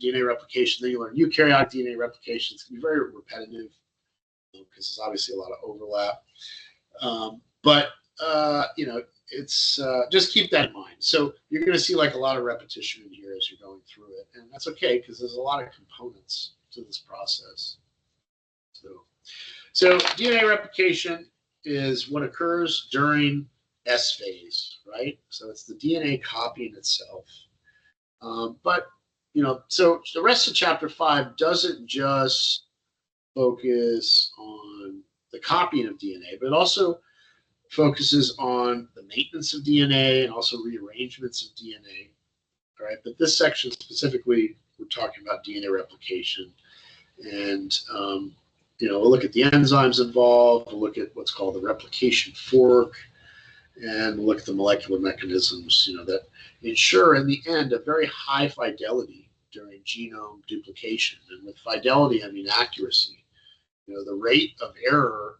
DNA replication, then you learn eukaryotic DNA replication. It's going to be very repetitive because there's obviously a lot of overlap. But it's just keep that in mind. So you're going to see a lot of repetition in here as you're going through it, and that's okay because there's a lot of components to this process. So DNA replication is what occurs during S phase, right? So it's the DNA copying itself. But so the rest of chapter 5 doesn't just focus on the copying of DNA, but it also focuses on the maintenance of DNA and also rearrangements of DNA. All right, but this section specifically, we're talking about DNA replication, and we'll look at the enzymes involved. We'll look at what's called the replication fork, and we'll look at the molecular mechanisms, that ensure in the end a very high fidelity during genome duplication. And with fidelity, I mean accuracy. The rate of error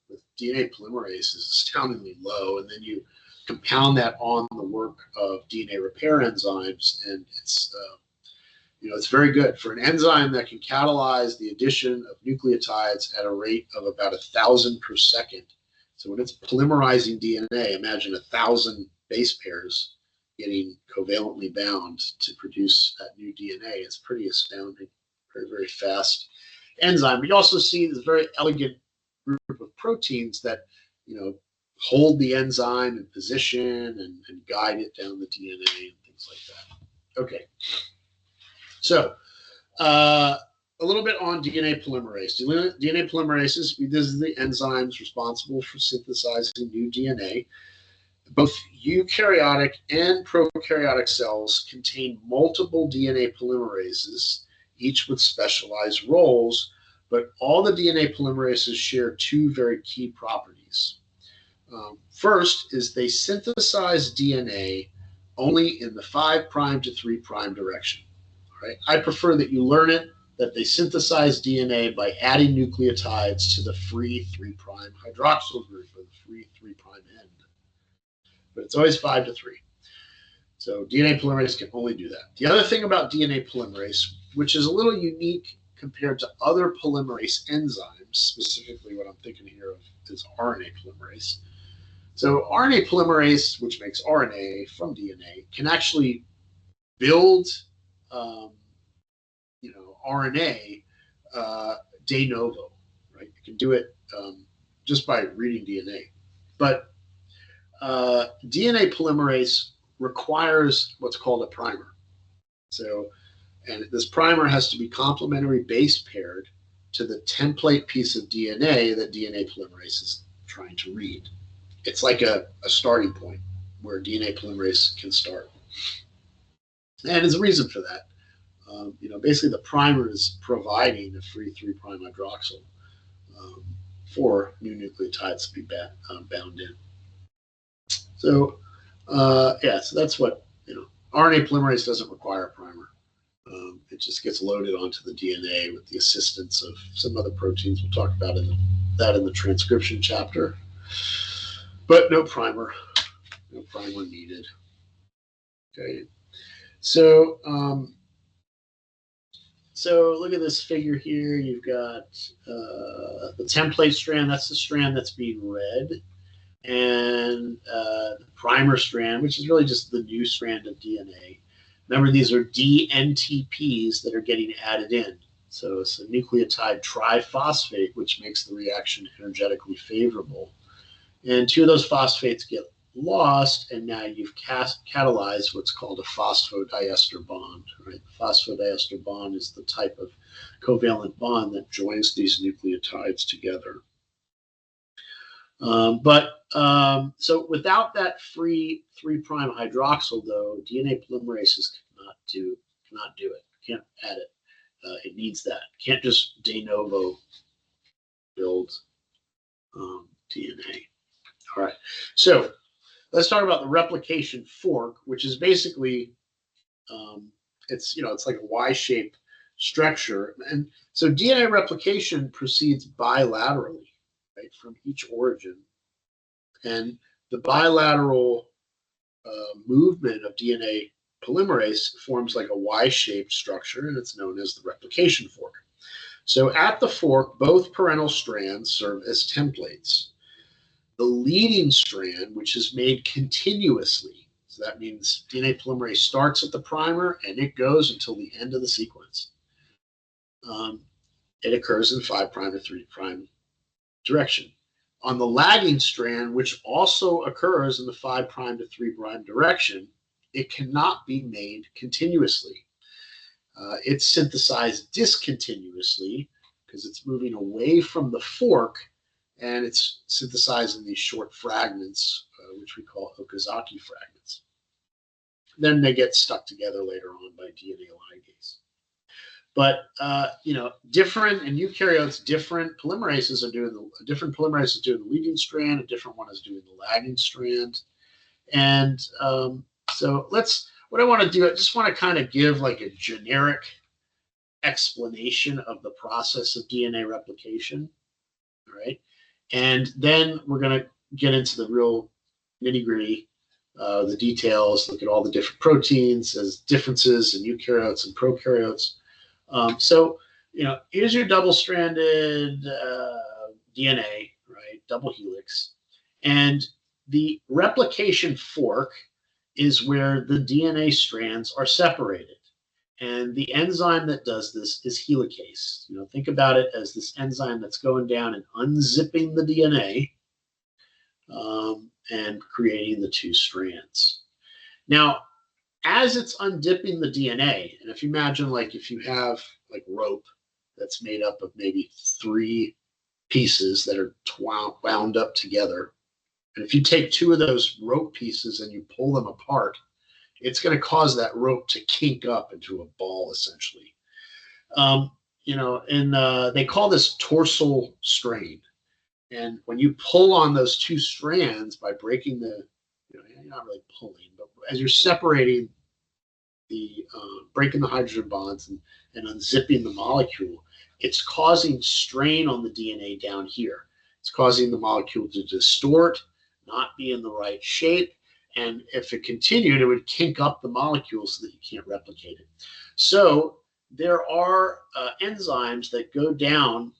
with DNA polymerase is astoundingly low, and then you compound that on the work of DNA repair enzymes, and it's very good for an enzyme that can catalyze the addition of nucleotides at a rate of about 1,000 per second. So when it's polymerizing DNA, imagine 1,000 base pairs getting covalently bound to produce that new DNA. It's pretty astounding, very, very fast enzyme. But you also see this very elegant group of proteins that, hold the enzyme in position and guide it down the DNA and things like that. Okay. So a little bit on DNA polymerase. DNA polymerases, this is the enzymes responsible for synthesizing new DNA. Both eukaryotic and prokaryotic cells contain multiple DNA polymerases, each with specialized roles, but all the DNA polymerases share two very key properties. First is they synthesize DNA only in the 5' to 3' direction. Right? I prefer that you learn it, that they synthesize DNA by adding nucleotides to the free 3' hydroxyl group, or the free 3' end. But it's always 5 to 3. So DNA polymerase can only do that. The other thing about DNA polymerase, which is a little unique compared to other polymerase enzymes, specifically what I'm thinking here of is RNA polymerase. So RNA polymerase, which makes RNA from DNA, can actually build RNA de novo, right? You can do it just by reading DNA. But DNA polymerase requires what's called a primer. So, and this primer has to be complementary base paired to the template piece of DNA that DNA polymerase is trying to read. It's like a starting point where DNA polymerase can start. And there's a reason for that. Basically the primer is providing a free 3' hydroxyl for new nucleotides to be bound in. So, so that's what, RNA polymerase doesn't require a primer. It just gets loaded onto the DNA with the assistance of some other proteins we'll talk about in the transcription chapter. But no primer needed. Okay, so look at this figure here. You've got the template strand. That's the strand that's being read, and the primer strand, which is really just the new strand of DNA. Remember, these are dNTPs that are getting added in. So it's a nucleotide triphosphate, which makes the reaction energetically favorable. And two of those phosphates get lost, and now you've catalyzed what's called a phosphodiester bond. Right? The phosphodiester bond is the type of covalent bond that joins these nucleotides together. So without that free 3' hydroxyl, though, DNA polymerases cannot do it. Can't add it. It needs that. Can't just de novo build DNA. All right. So let's talk about the replication fork, which is basically it's like a Y-shaped structure, and so DNA replication proceeds bilaterally, right, from each origin, and the bilateral movement of DNA polymerase forms like a Y-shaped structure, and it's known as the replication fork. So at the fork, both parental strands serve as templates. The leading strand, which is made continuously, so that means DNA polymerase starts at the primer and it goes until the end of the sequence. It occurs in 5' to 3' direction. On the lagging strand, which also occurs in the 5' to 3' direction, it cannot be made continuously. It's synthesized discontinuously because it's moving away from the fork, and it's synthesized in these short fragments, which we call Okazaki fragments. Then they get stuck together later on by DNA ligase. But different in eukaryotes, different polymerases are doing different polymerases doing the leading strand, a different one is doing the lagging strand. And so what I want to do, I just want to kind of give like a generic explanation of the process of DNA replication. All right. And then we're going to get into the real nitty gritty, the details, look at all the different proteins as differences in eukaryotes and prokaryotes. So, here's your double-stranded DNA, right? Double helix. And the replication fork is where the DNA strands are separated. And the enzyme that does this is helicase. Think about it as this enzyme that's going down and unzipping the DNA and creating the two strands. Now, as it's undipping the DNA, and if you imagine if you have like rope that's made up of maybe 3 pieces that are wound up together, and if you take 2 of those rope pieces and you pull them apart, it's going to cause that rope to kink up into a ball, essentially. They call this torsal strain. And when you pull on those 2 strands by breaking you're not really pulling, but as you're separating breaking the hydrogen bonds and unzipping the molecule, it's causing strain on the DNA down here. It's causing the molecule to distort, not be in the right shape. And if it continued, it would kink up the molecule so that you can't replicate it. So there are enzymes that go down,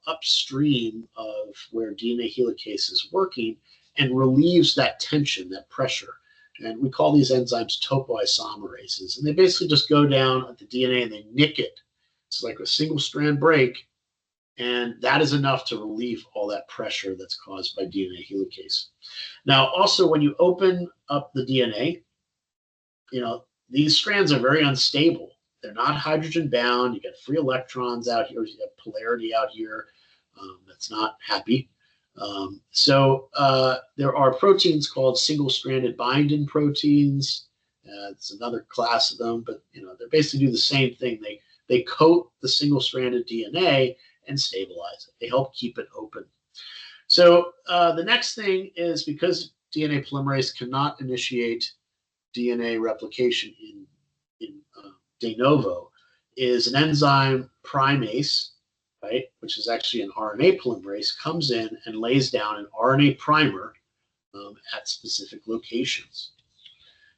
upstream of where DNA helicase is working and relieves that tension, that pressure. And we call these enzymes topoisomerases. And they basically just go down at the DNA and they nick it. It's like a single strand break. And that is enough to relieve all that pressure that's caused by DNA helicase. Now, also, when you open up the DNA, these strands are very unstable. They're not hydrogen bound. You got free electrons out here. You have polarity out here that's not happy. So there are proteins called single-stranded binding proteins. It's another class of them, but they basically do the same thing. They coat the single-stranded DNA and stabilize it. They help keep it open. So the next thing is, because DNA polymerase cannot initiate DNA replication in de novo, is an enzyme primase, right, which is actually an RNA polymerase, comes in and lays down an RNA primer at specific locations.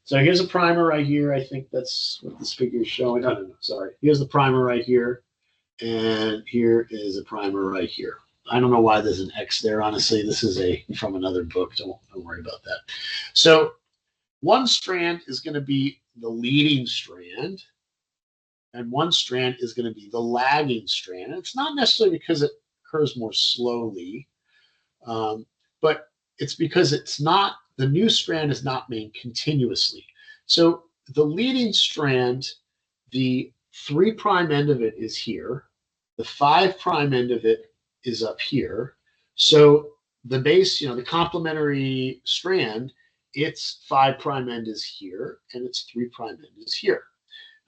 So here's a primer right here. I think that's what this figure is showing. No, sorry. Here's the primer right here, and here is a primer right here. I don't know why there's an X there, honestly. This is from another book. Don't worry about that. So one strand is going to be the leading strand, and one strand is going to be the lagging strand. And it's not necessarily because it occurs more slowly, but it's because the new strand is not made continuously. So the leading strand, the 3' end of it is here. The 5' end of it is up here. So the base, the complementary strand, its 5' end is here, and its 3' end is here.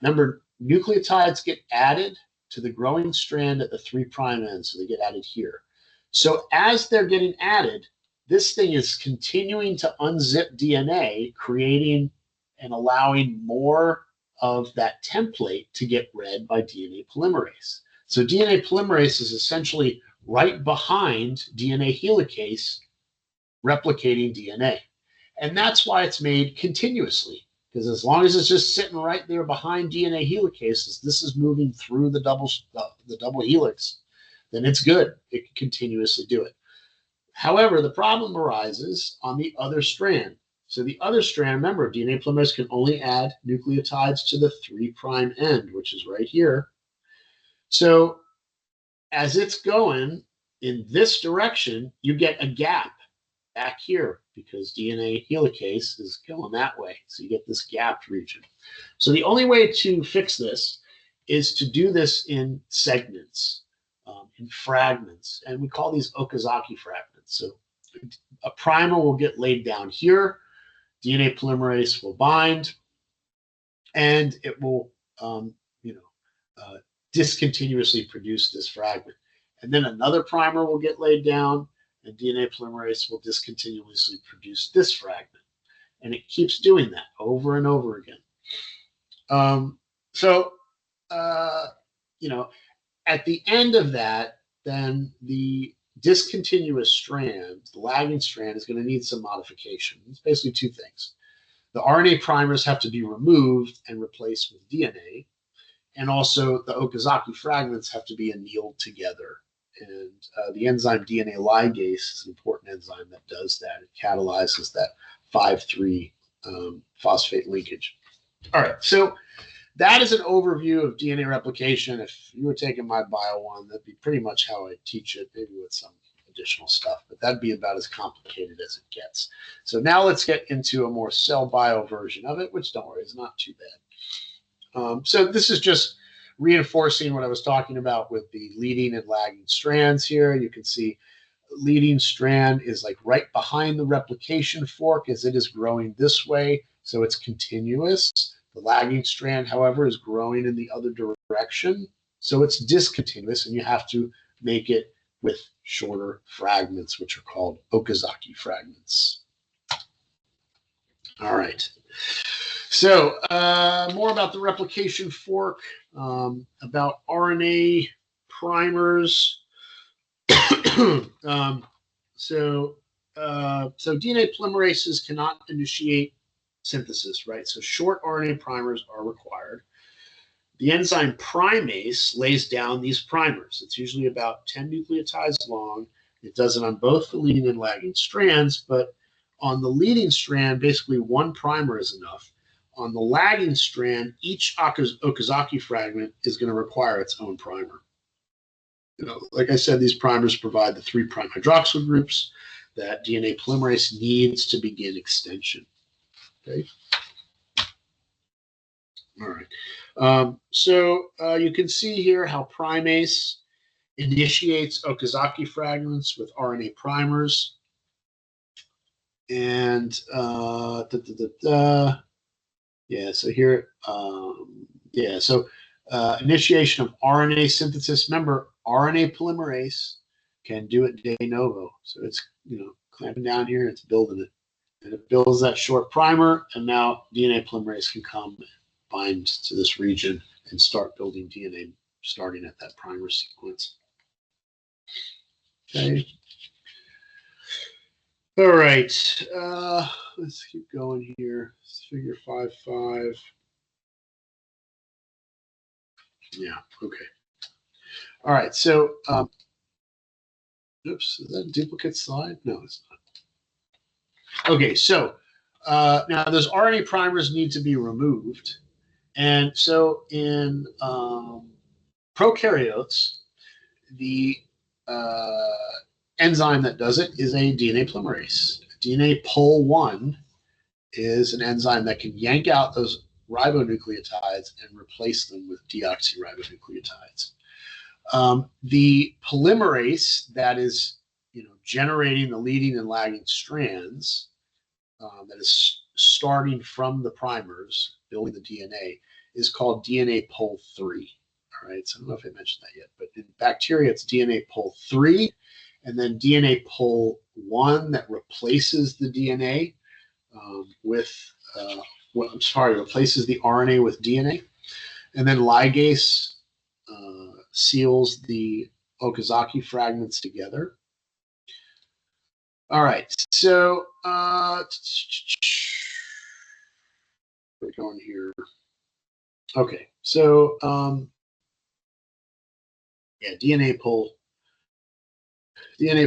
Remember, nucleotides get added to the growing strand at the 3' end, so they get added here. So as they're getting added, this thing is continuing to unzip DNA, creating and allowing more of that template to get read by DNA polymerase. So DNA polymerase is essentially right behind DNA helicase replicating DNA. And that's why it's made continuously, because as long as it's just sitting right there behind DNA helicases, this is moving through the double helix, then it's good. It can continuously do it. However, the problem arises on the other strand. So the other strand, remember, DNA polymerase can only add nucleotides to the 3' end, which is right here. So as it's going, in this direction, you get a gap back here because DNA helicase is going that way. So you get this gapped region. So the only way to fix this is to do this in segments, in fragments, and we call these Okazaki fragments. So a primer will get laid down here, DNA polymerase will bind, and it will, discontinuously produce this fragment. And then another primer will get laid down, and DNA polymerase will discontinuously produce this fragment. And it keeps doing that over and over again. At the end of that, then the discontinuous strand, the lagging strand, is going to need some modification. It's basically two things. The RNA primers have to be removed and replaced with DNA. And also the Okazaki fragments have to be annealed together. And the enzyme DNA ligase is an important enzyme that does that. It catalyzes that 5,3 phosphate linkage. All right, so that is an overview of DNA replication. If you were taking my bio one, that'd be pretty much how I teach it, maybe with some additional stuff, but that'd be about as complicated as it gets. So now let's get into a more cell bio version of it, which, don't worry, is not too bad. So this is just reinforcing what I was talking about with the leading and lagging strands here. You can see leading strand is like right behind the replication fork as it is growing this way, so it's continuous. The lagging strand, however, is growing in the other direction, so it's discontinuous, and you have to make it with shorter fragments, which are called Okazaki fragments. All right. So more about the replication fork, about RNA primers. So DNA polymerases cannot initiate synthesis, right? So short RNA primers are required. The enzyme primase lays down these primers. It's usually about 10 nucleotides long. It does it on both the leading and lagging strands, but on the leading strand, basically one primer is enough. On the lagging strand, each Okazaki fragment is going to require its own primer. Like I said, these primers provide the 3' hydroxyl groups that DNA polymerase needs to begin extension. Okay. All right. So you can see here how primase initiates Okazaki fragments with RNA primers. And yeah, so here, initiation of RNA synthesis. Remember, RNA polymerase can do it de novo. So it's, clamping down here and it's building it. And it builds that short primer, and now DNA polymerase can come bind to this region and start building DNA, starting at that primer sequence. Okay. All right. Let's keep going here. Figure 5.5. Yeah. Okay. All right. So, oops, is that a duplicate slide? No, it's not. Okay. So now those RNA primers need to be removed. And so in prokaryotes, the enzyme that does it is a DNA polymerase. DNA POL1 is an enzyme that can yank out those ribonucleotides and replace them with deoxyribonucleotides. The polymerase that is, generating the leading and lagging strands, that is starting from the primers, building the DNA, is called DNA POL3. All right, so I don't know if I mentioned that yet, but in bacteria, it's DNA POL3, and then DNA POL1 that replaces the DNA replaces the RNA with DNA, and then ligase seals the Okazaki fragments together. All right, so we're going here. Okay, so DNA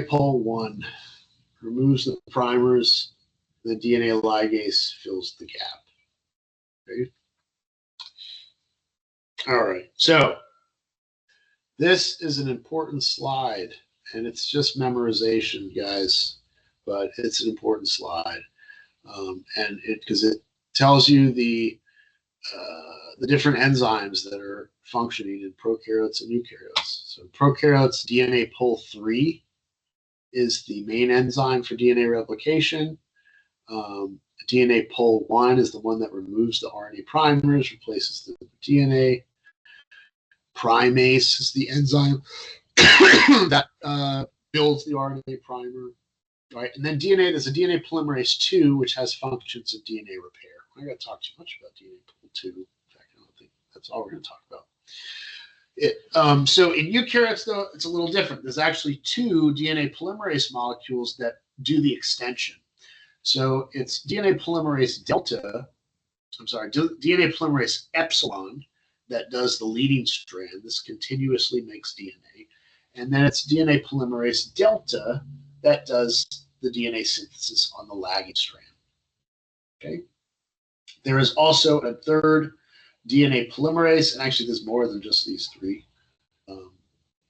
POL1 removes the primers. The DNA ligase fills the gap. Okay. All right, so this is an important slide, and it's just memorization, guys, but it's an important slide, and because it tells you the different enzymes that are functioning in prokaryotes and eukaryotes. So prokaryotes, DNA pol 3 is the main enzyme for DNA replication. DNA pol 1 is the one that removes the RNA primers, replaces the DNA. Primase is the enzyme that builds the RNA primer, right? And then DNA, there's a DNA polymerase 2, which has functions of DNA repair. I'm not going to talk too much about DNA pol 2. In fact, I don't think that's all we're going to talk about. So in eukaryotes, though, it's a little different. There's actually 2 DNA polymerase molecules that do the extension. So it's DNA polymerase DNA polymerase epsilon that does the leading strand. This continuously makes DNA. And then it's DNA polymerase delta that does the DNA synthesis on the lagging strand. Okay. There is also a third DNA polymerase, and actually there's more than just these 3.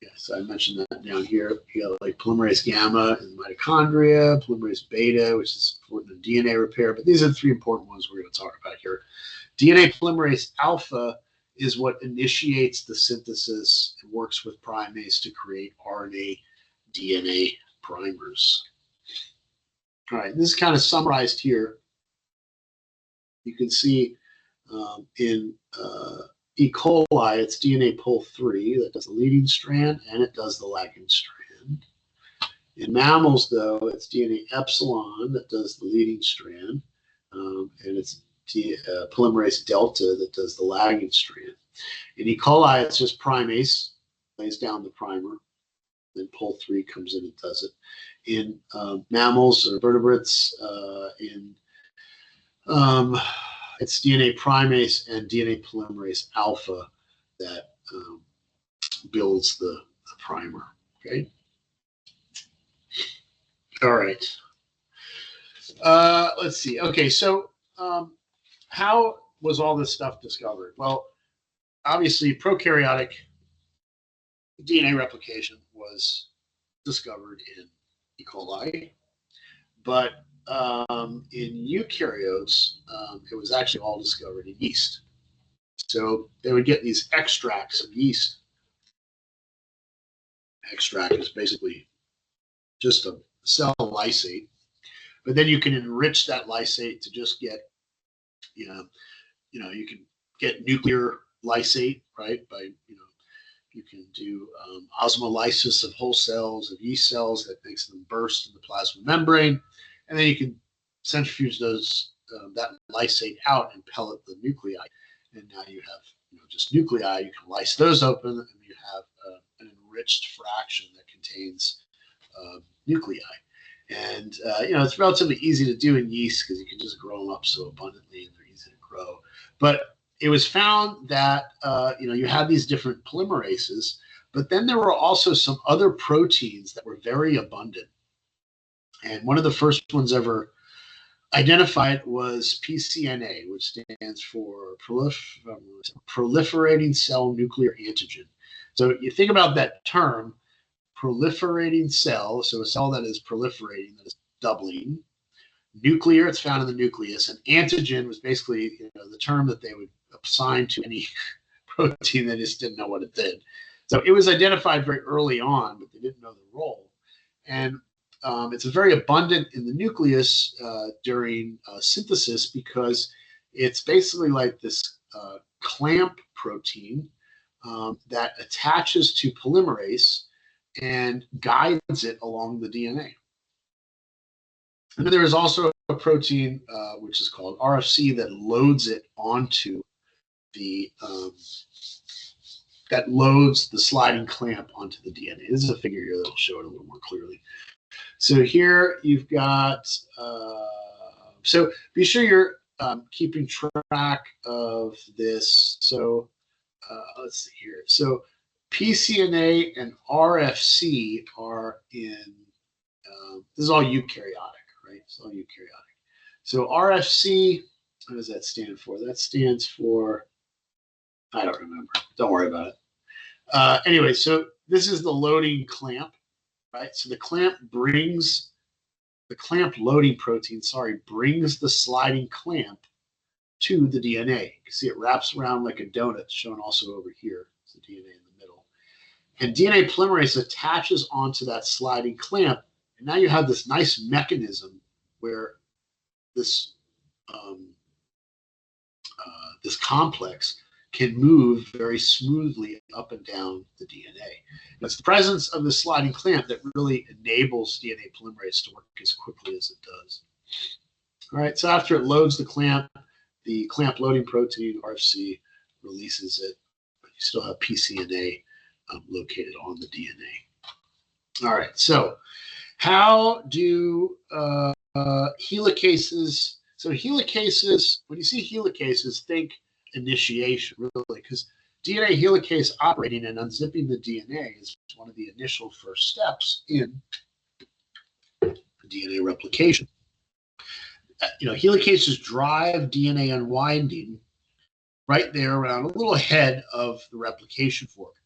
Yes, I mentioned that down here. You got like polymerase gamma in mitochondria, polymerase beta, which is important in DNA repair, but these are the 3 important ones we're going to talk about here. DNA polymerase alpha is what initiates the synthesis and works with primase to create RNA DNA primers. All right, this is kind of summarized here. You can see in E. coli, it's DNA pol 3 that does the leading strand and it does the lagging strand. In mammals, though, it's DNA epsilon that does the leading strand, and it's polymerase delta that does the lagging strand. In E. coli, it's just primase, lays down the primer, then pol 3 comes in and does it. In mammals or vertebrates, it's DNA primase and DNA polymerase alpha that builds the primer. Okay. All right. Let's see. Okay, so how was all this stuff discovered? Well, obviously, prokaryotic DNA replication was discovered in E. coli, but in eukaryotes, it was actually all discovered in yeast. So they would get these extracts of yeast. Extract is basically just a cell lysate, but then you can enrich that lysate to just get, you can get nuclear lysate, right? By, you can do osmolysis of whole cells, of yeast cells that makes them burst in the plasma membrane. And then you can centrifuge those that lysate out and pellet the nuclei. And now you have just nuclei. You can lyse those open and you have an enriched fraction that contains nuclei. And, it's relatively easy to do in yeast because you can just grow them up so abundantly and they're easy to grow. But it was found that, you had these different polymerases, but then there were also some other proteins that were very abundant. And one of the first ones ever identified was PCNA, which stands for proliferating cell nuclear antigen. So you think about that term, proliferating cell, so a cell that is proliferating, that is doubling. Nuclear, it's found in the nucleus, and antigen was basically the term that they would assign to any protein. They just didn't know what it did. So it was identified very early on, but they didn't know the role. And it's very abundant in the nucleus during synthesis because it's basically like this clamp protein that attaches to polymerase and guides it along the DNA. And then there is also a protein which is called RFC that loads it onto the that loads the sliding clamp onto the DNA. This is a figure here that will show it a little more clearly. So here you've got, so be sure you're keeping track of this. So let's see here. So PCNA and RFC are in, this is all eukaryotic, right? It's all eukaryotic. So RFC, what does that stand for? That stands for, I don't remember. Don't worry about it. Anyway, so this is the loading clamp, right? So the clamp loading protein, brings the sliding clamp to the DNA. You can see it wraps around like a donut, shown also over here. It's the DNA in the middle. And DNA polymerase attaches onto that sliding clamp, and now you have this nice mechanism where this this complex can move very smoothly up and down the DNA. It's the presence of the sliding clamp that really enables DNA polymerase to work as quickly as it does. All right, so after it loads the clamp loading protein, RFC, releases it, but you still have pCNA located on the DNA. All right, so how do helicases, so helicases, when you see helicases, think initiation, really, because DNA helicase operating and unzipping the DNA is one of the initial first steps in DNA replication. Helicases drive DNA unwinding right there around a little ahead of the replication fork.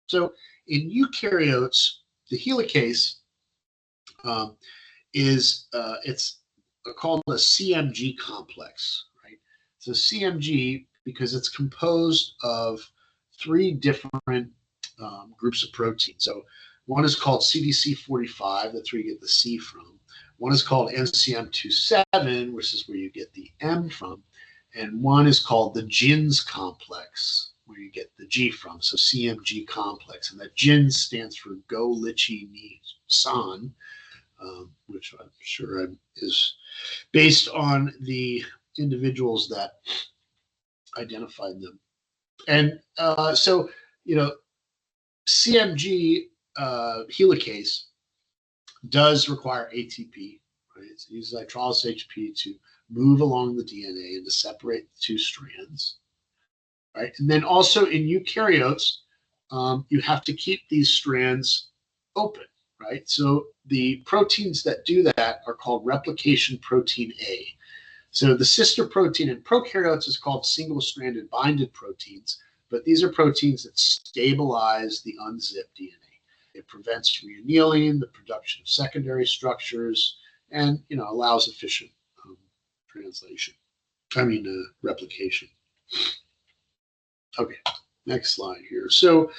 So in eukaryotes, the helicase it's called a CMG complex, right? So CMG, because it's composed of 3 different groups of proteins. So one is called CDC45, that's where you get the C from. One is called NCM27, which is where you get the M from. And one is called the GINS complex, where you get the G from. So CMG complex. And that GINS stands for Go Lichi Ni San, which I'm sure is based on the individuals that identified them. And so, CMG helicase does require ATP, right? So it uses nitrolysis HP to move along the DNA and to separate the 2 strands, right? And then also in eukaryotes, you have to keep these strands open, right? So the proteins that do that are called replication protein A. So the sister protein in prokaryotes is called single-stranded binded proteins, but these are proteins that stabilize the unzipped DNA. It prevents reannealing, the production of secondary structures, and allows efficient replication. Okay, next slide here. So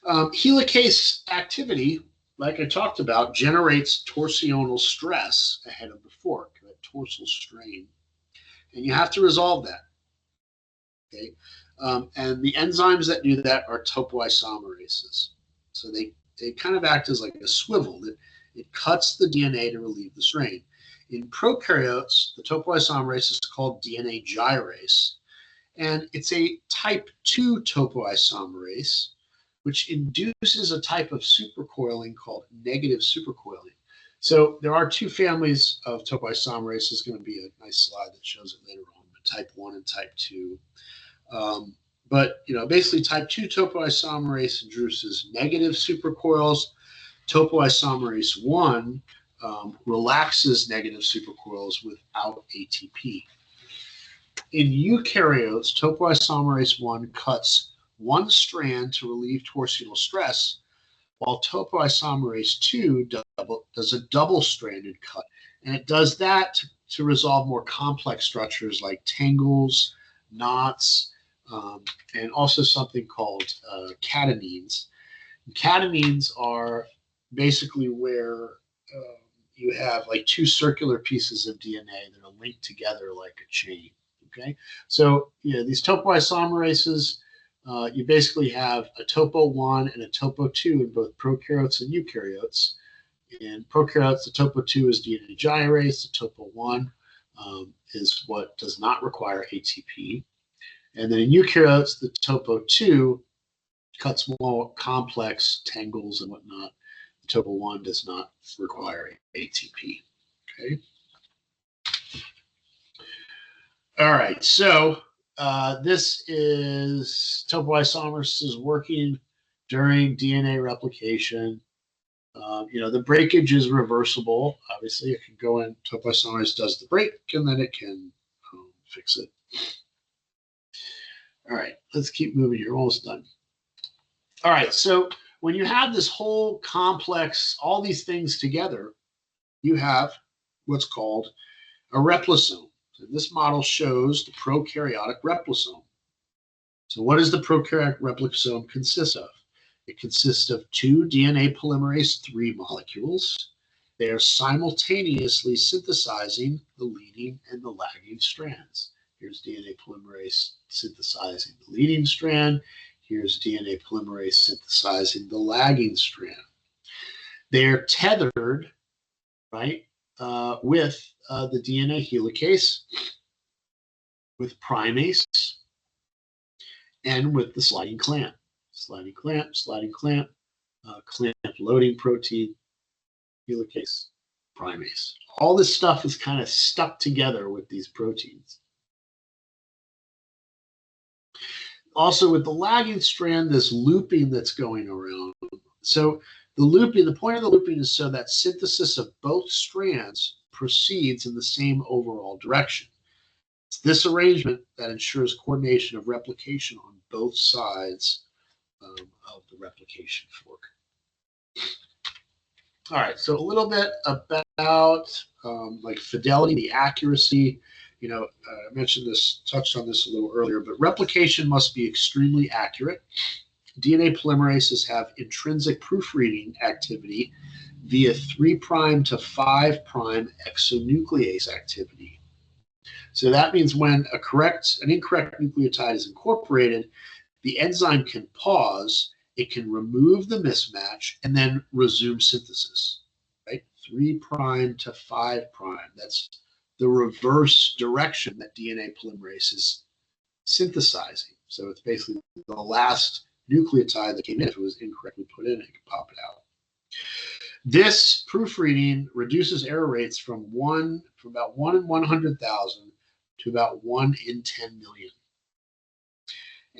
helicase activity, like I talked about, generates torsional stress ahead of the fork, that torsal strain, and you have to resolve that. Okay, and the enzymes that do that are topoisomerases. So they kind of act as like a swivel. It cuts the DNA to relieve the strain. In prokaryotes, the topoisomerase is called DNA gyrase, and it's a type 2 topoisomerase, which induces a type of supercoiling called negative supercoiling. So there are 2 families of topoisomerases. There's going to be a nice slide that shows it later on, but type 1 and type 2. But basically type 2 topoisomerase induces negative supercoils. Topoisomerase 1 relaxes negative supercoils without ATP. In eukaryotes, topoisomerase 1 cuts 1 strand to relieve torsional stress, while topoisomerase 2 does a double-stranded cut. And it does that to resolve more complex structures like tangles, knots, and also something called catenines. And catenines are basically where you have like 2 circular pieces of DNA that are linked together like a chain. Okay, so these topoisomerases, you basically have a topo 1 and a topo 2 in both prokaryotes and eukaryotes. In prokaryotes, the topo 2 is DNA gyrase. The topo 1 is what does not require ATP. And then in eukaryotes, the topo 2 cuts more complex tangles and whatnot. The topo 1 does not require ATP. Okay. All right. So this is topoisomerases working during DNA replication. The breakage is reversible. Obviously, it can go in. Topoisomerase does the break, and then it can fix it. All right, let's keep moving here. Almost done. All right, so when you have this whole complex, all these things together, you have what's called a replosome. So this model shows the prokaryotic replosome. So what does the prokaryotic replosome consist of? It consists of two DNA polymerase III molecules. They are simultaneously synthesizing the leading and the lagging strands. Here's DNA polymerase synthesizing the leading strand. Here's DNA polymerase synthesizing the lagging strand. They're tethered, right, with the DNA helicase, with primase, and with the sliding clamp. Sliding clamp, clamp loading protein, helicase, primase. All this stuff is kind of stuck together with these proteins. Also with the lagging strand, this looping that's going around. So the looping, the point of the looping is so that synthesis of both strands proceeds in the same overall direction. It's this arrangement that ensures coordination of replication on both sides of the replication fork. All right, so a little bit about like fidelity, the accuracy. You know, I mentioned this, touched on this a little earlier, but replication must be extremely accurate. DNA polymerases have intrinsic proofreading activity via 3' to 5' exonuclease activity. So that means when an incorrect nucleotide is incorporated, the enzyme can pause, it can remove the mismatch, and then resume synthesis, right? 3' to 5'. That's the reverse direction that DNA polymerase is synthesizing. So it's basically the last nucleotide that came in. If it was incorrectly put in, it could pop it out. This proofreading reduces error rates from about 1 in 100,000 to about 1 in 10 million.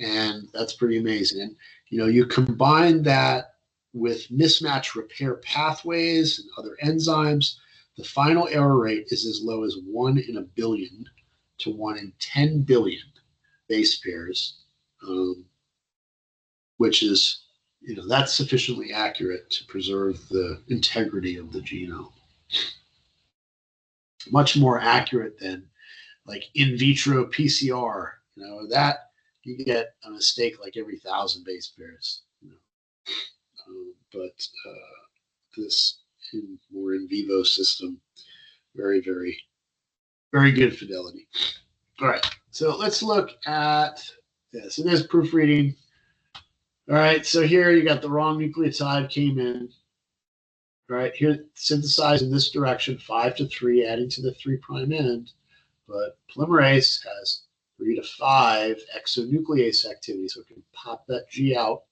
And that's pretty amazing. And you know, you combine that with mismatch repair pathways and other enzymes, the final error rate is as low as 1 in a billion to 1 in 10 billion base pairs, which is, you know, that's sufficiently accurate to preserve the integrity of the genome. Much more accurate than like in vitro PCR, you know, that you get a mistake like every 1,000 base pairs. You know. But this more in vivo system, very, very, very good fidelity. All right, so let's look at this. So there's proofreading. All right, so here you got the wrong nucleotide came in. All right, here synthesized in this direction, 5 to 3, adding to the 3' end. But polymerase has 3 to 5 exonuclease activity, so it can pop that G out,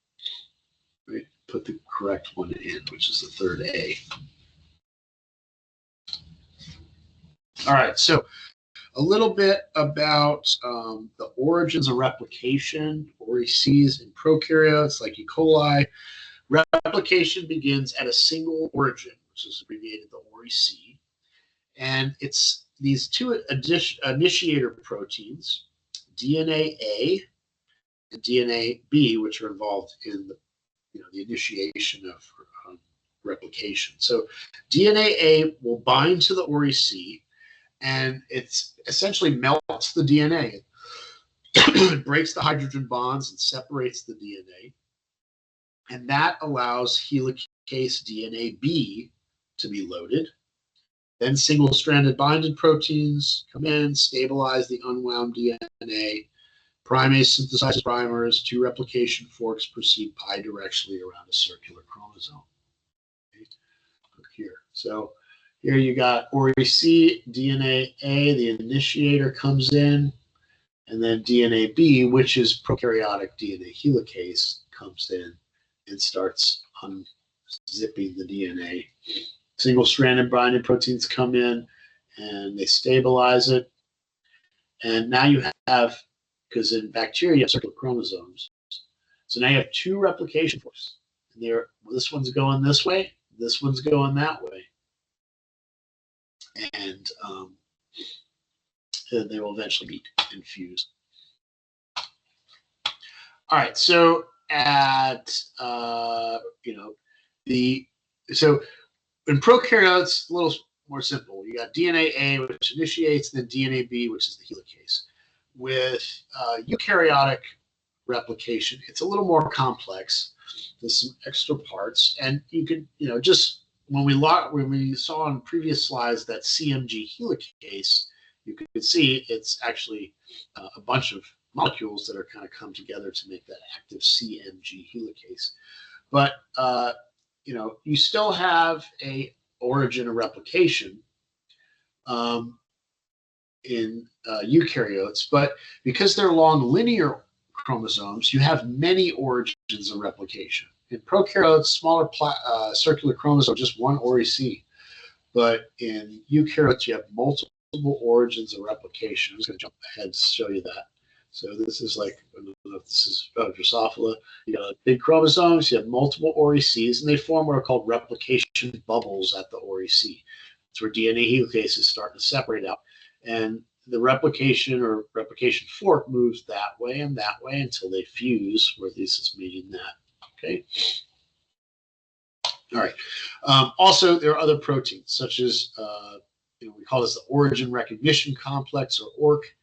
right? Put the correct one in, which is the third A. All right, so a little bit about the origins of replication, orices in prokaryotes like E. coli. Replication begins at a single origin, which is abbreviated the oric, and it's these two initiator proteins, DNA A and DNA B, which are involved in the initiation of replication. So DNA A will bind to the oric, and it's essentially melts the DNA. It breaks the hydrogen bonds and separates the DNA. And that allows helicase DNA B to be loaded. Then single-stranded binding proteins come in, stabilize the unwound DNA. Primase synthesizes primers. 2 replication forks proceed bidirectionally around a circular chromosome. Okay. Look here. So here you got oric, DNA A, the initiator comes in, and then DNA B, which is prokaryotic DNA helicase, comes in and starts unzipping the DNA. Single-stranded binding proteins come in and they stabilize it. And now you have, because in bacteria you have circular chromosomes, so now you have 2 replication forks. And this one's going this way, this one's going that way. And they will eventually be infused. All right, so at so in prokaryotes, a little more simple. You got DNA A, which initiates, and then DNA B, which is the helicase. With eukaryotic replication, it's a little more complex. There's some extra parts, and you can, just when we saw on previous slides that CMG helicase, you could see it's actually a bunch of molecules that are kind of come together to make that active CMG helicase. But you still have a origin of replication in eukaryotes, but because they're long linear chromosomes, you have many origins of replication. In prokaryotes, smaller circular chromosome, just one OREC. But in eukaryotes, you have multiple origins of replication. I'm just going to jump ahead to show you that. So this is like, I don't know if this is Drosophila. You got big chromosomes, you have multiple ORECs, and they form what are called replication bubbles at the OREC. It's where DNA helicases start to separate out. And the replication or replication fork moves that way and that way until they fuse, where this is meeting that. Okay. All right. Also, there are other proteins, such as, we call this the origin recognition complex, or ORC.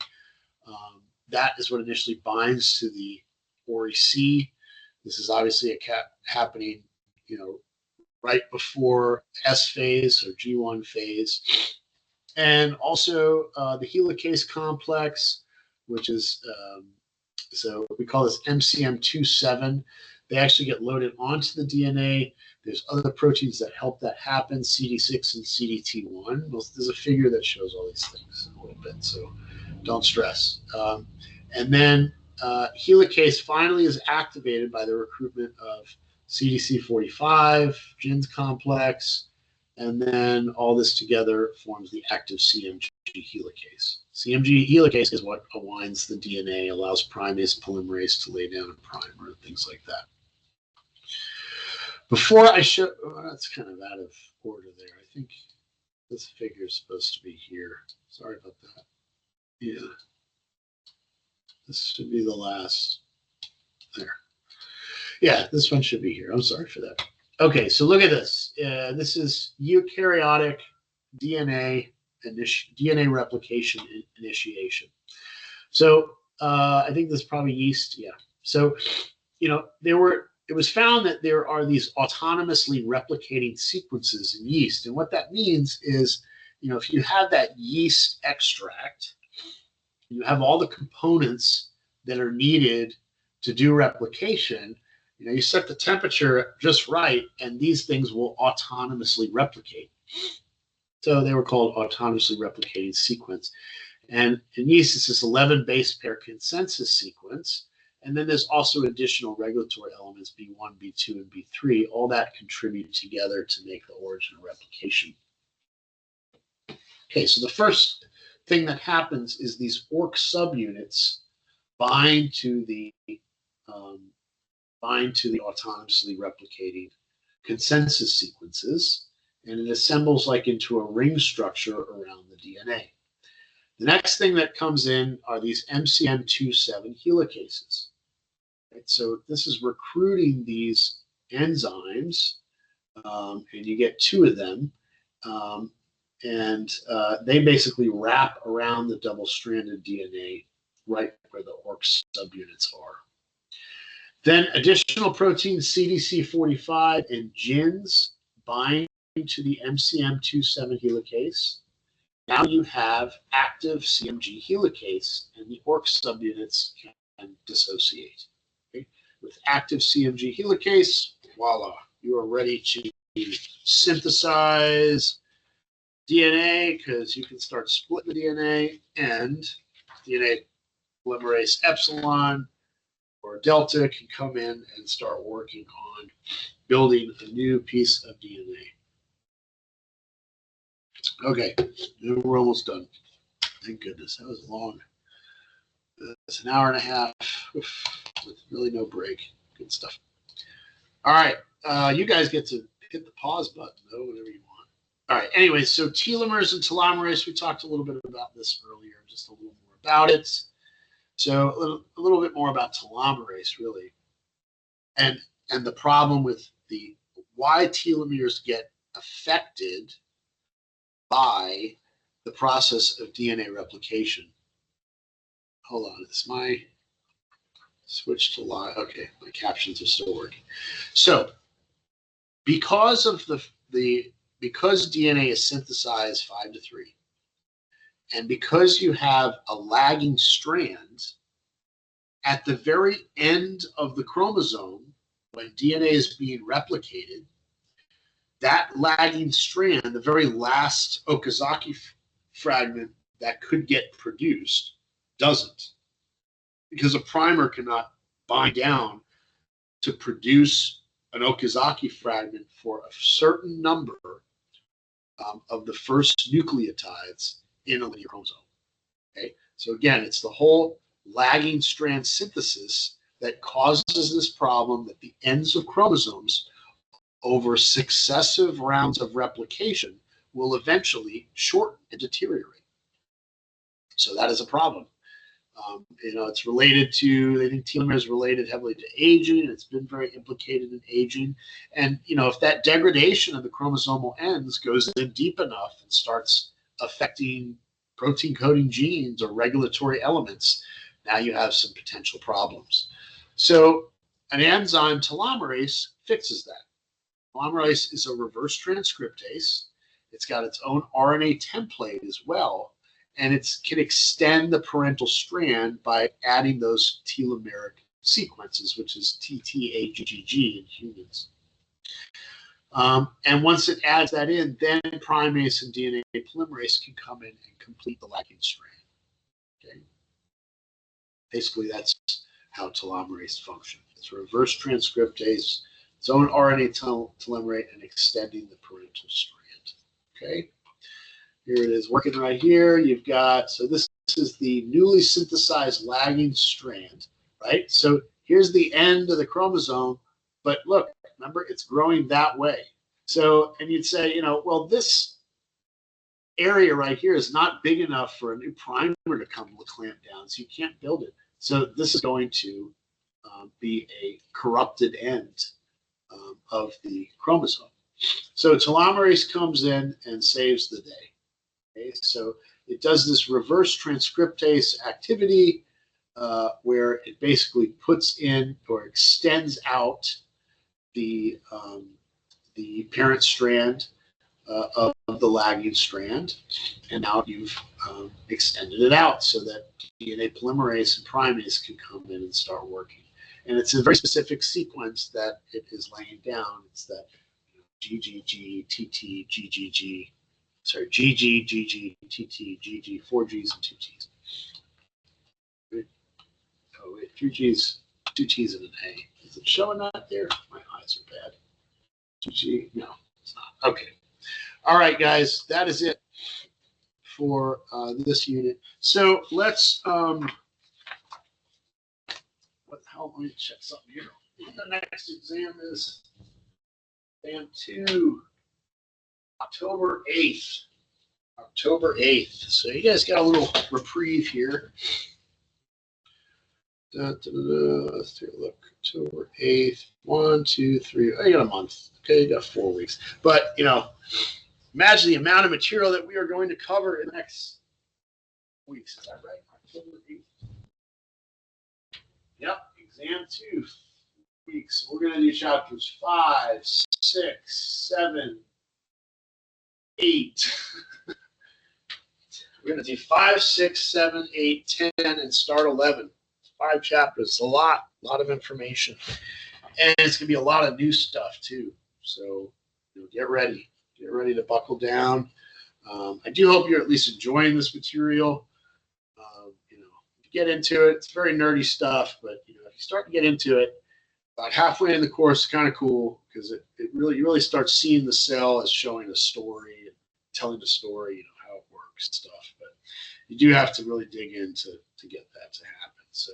That is what initially binds to the OREC. This is obviously happening, right before S phase or G1 phase. And also the helicase complex, which is, so we call this MCM27. They actually get loaded onto the DNA. There's other proteins that help that happen, CD6 and CDT1. There's a figure that shows all these things a little bit, so don't stress. And then helicase finally is activated by the recruitment of CDC45, GINS complex, and then all this together forms the active CMG helicase. CMG helicase is what unwinds the DNA, allows primase polymerase to lay down a primer, things like that. Before I show, that's kind of out of order there. I think this figure is supposed to be here. Sorry about that. Yeah. This should be the last. There. Yeah, this one should be here. I'm sorry for that. Okay, so look at this. This is eukaryotic DNA replication initiation. So I think this is probably yeast. Yeah. So it was found that there are these autonomously replicating sequences in yeast, and what that means is, if you have that yeast extract, you have all the components that are needed to do replication. You set the temperature just right, and these things will autonomously replicate. So they were called autonomously replicating sequence. And in yeast, it's this 11 base pair consensus sequence. And then there's also additional regulatory elements, B1, B2, and B3. All that contribute together to make the origin of replication. Okay, so the first thing that happens is these ORC subunits bind to the autonomously replicating consensus sequences, and it assembles like into a ring structure around the DNA. The next thing that comes in are these MCM27 helicases. Right? So this is recruiting these enzymes, and you get two of them, and they basically wrap around the double-stranded DNA right where the ORC subunits are. Then additional proteins CDC45 and GINS bind to the MCM27 helicase. Now you have active CMG helicase, and the ORC subunits can dissociate. Okay? With active CMG helicase, voila, you are ready to synthesize DNA, because you can start splitting the DNA, and DNA polymerase epsilon or delta can come in and start working on building a new piece of DNA. Okay, we're almost done. Thank goodness. That was long. It's an hour and a half with really no break. Good stuff. All right, you guys get to hit the pause button, though, whenever you want. All right, anyway, so telomerase and telomerase, we talked a little bit about this earlier, just a little more about it. So a little bit more about telomerase, really. And the problem with why telomeres get affected by the process of DNA replication. Hold on, it's my switch to live. Okay, my captions are still working. So because of because DNA is synthesized 5 to 3, and because you have a lagging strand at the very end of the chromosome, when DNA is being replicated, that lagging strand, the very last Okazaki fragment that could get produced, doesn't, because a primer cannot bind down to produce an Okazaki fragment for a certain number of the first nucleotides in a linear chromosome. Okay, so again, it's the whole lagging strand synthesis that causes this problem that the ends of chromosomes over successive rounds of replication will eventually shorten and deteriorate. So that is a problem. It's related to, I think telomere is related heavily to aging. It's been very implicated in aging. And, if that degradation of the chromosomal ends goes in deep enough and starts affecting protein coding genes or regulatory elements, now you have some potential problems. So an enzyme, telomerase, fixes that. Telomerase is a reverse transcriptase. It's got its own RNA template as well, and it can extend the parental strand by adding those telomeric sequences, which is TTAGGG in humans. And once it adds that in, then primase and DNA polymerase can come in and complete the lagging strand. Okay. Basically, that's how telomerase functions. It's a reverse transcriptase, its own RNA telomerate, and extending the parental strand. Okay. Here it is working right here. You've got, so this is the newly synthesized lagging strand, right? So here's the end of the chromosome, but look, remember, it's growing that way. So, and you'd say, well, this area right here is not big enough for a new primer to come clamp down, so you can't build it. So this is going to be a corrupted end of the chromosome. So telomerase comes in and saves the day. Okay, so it does this reverse transcriptase activity where it basically puts in or extends out the parent strand of the lagging strand, and now you've extended it out so that DNA polymerase and primase can come in and start working. And it's a very specific sequence that it is laying down. It's that GGG, TT, GGG. Sorry, GG, GG, TT, GG, 4 Gs and 2 Ts. Oh, wait, 3 Gs, 2 Ts and an A. Is it showing that there? My eyes are bad. 2G, no, it's not. Okay. All right, guys, that is it for this unit. So let's, let me check something here. The next exam is exam 2. October 8th. October 8th. So you guys got a little reprieve here. Let's take a look. October 8th. 1, 2, 3. Oh, you got a month. Okay, you got 4 weeks. But, imagine the amount of material that we are going to cover in the next weeks. Is that right? October 8th. Yep, exam 2 weeks. We're going to do chapters 5, 6, 7, 8. We're going to do 5, 6, 7, 8, 10, and start 11. 5 chapters. A lot of information. And it's going to be a lot of new stuff, too. So get ready. Get ready to buckle down. I do hope you're at least enjoying this material. Get into it. It's very nerdy stuff, but if you start to get into it, about halfway in the course, it's kind of cool because you really start seeing the cell as showing a story and telling the story, how it works and stuff. But you do have to really dig in to get that to happen. So,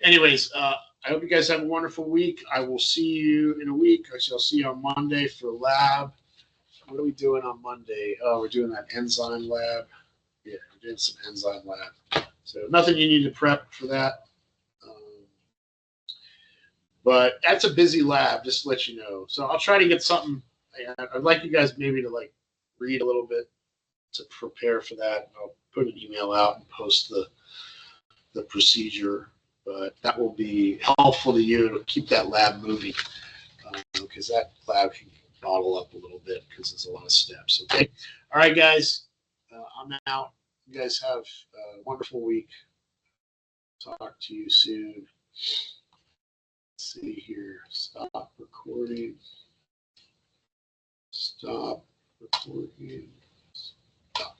anyways, I hope you guys have a wonderful week. I will see you in a week. Actually, I'll see you on Monday for lab. What are we doing on Monday? Oh, we're doing that enzyme lab. Yeah, we're doing some enzyme lab. So nothing you need to prep for that. But that's a busy lab, just to let you know. So I'll try to get something. I'd like you guys maybe to like read a little bit to prepare for that. I'll put an email out and post the procedure, but that will be helpful to you to keep that lab moving, because that lab can bottle up a little bit because there's a lot of steps. Okay. All right, guys. I'm out. You guys have a wonderful week. Talk to you soon. Let's see here. Stop recording. Stop recording. Stop.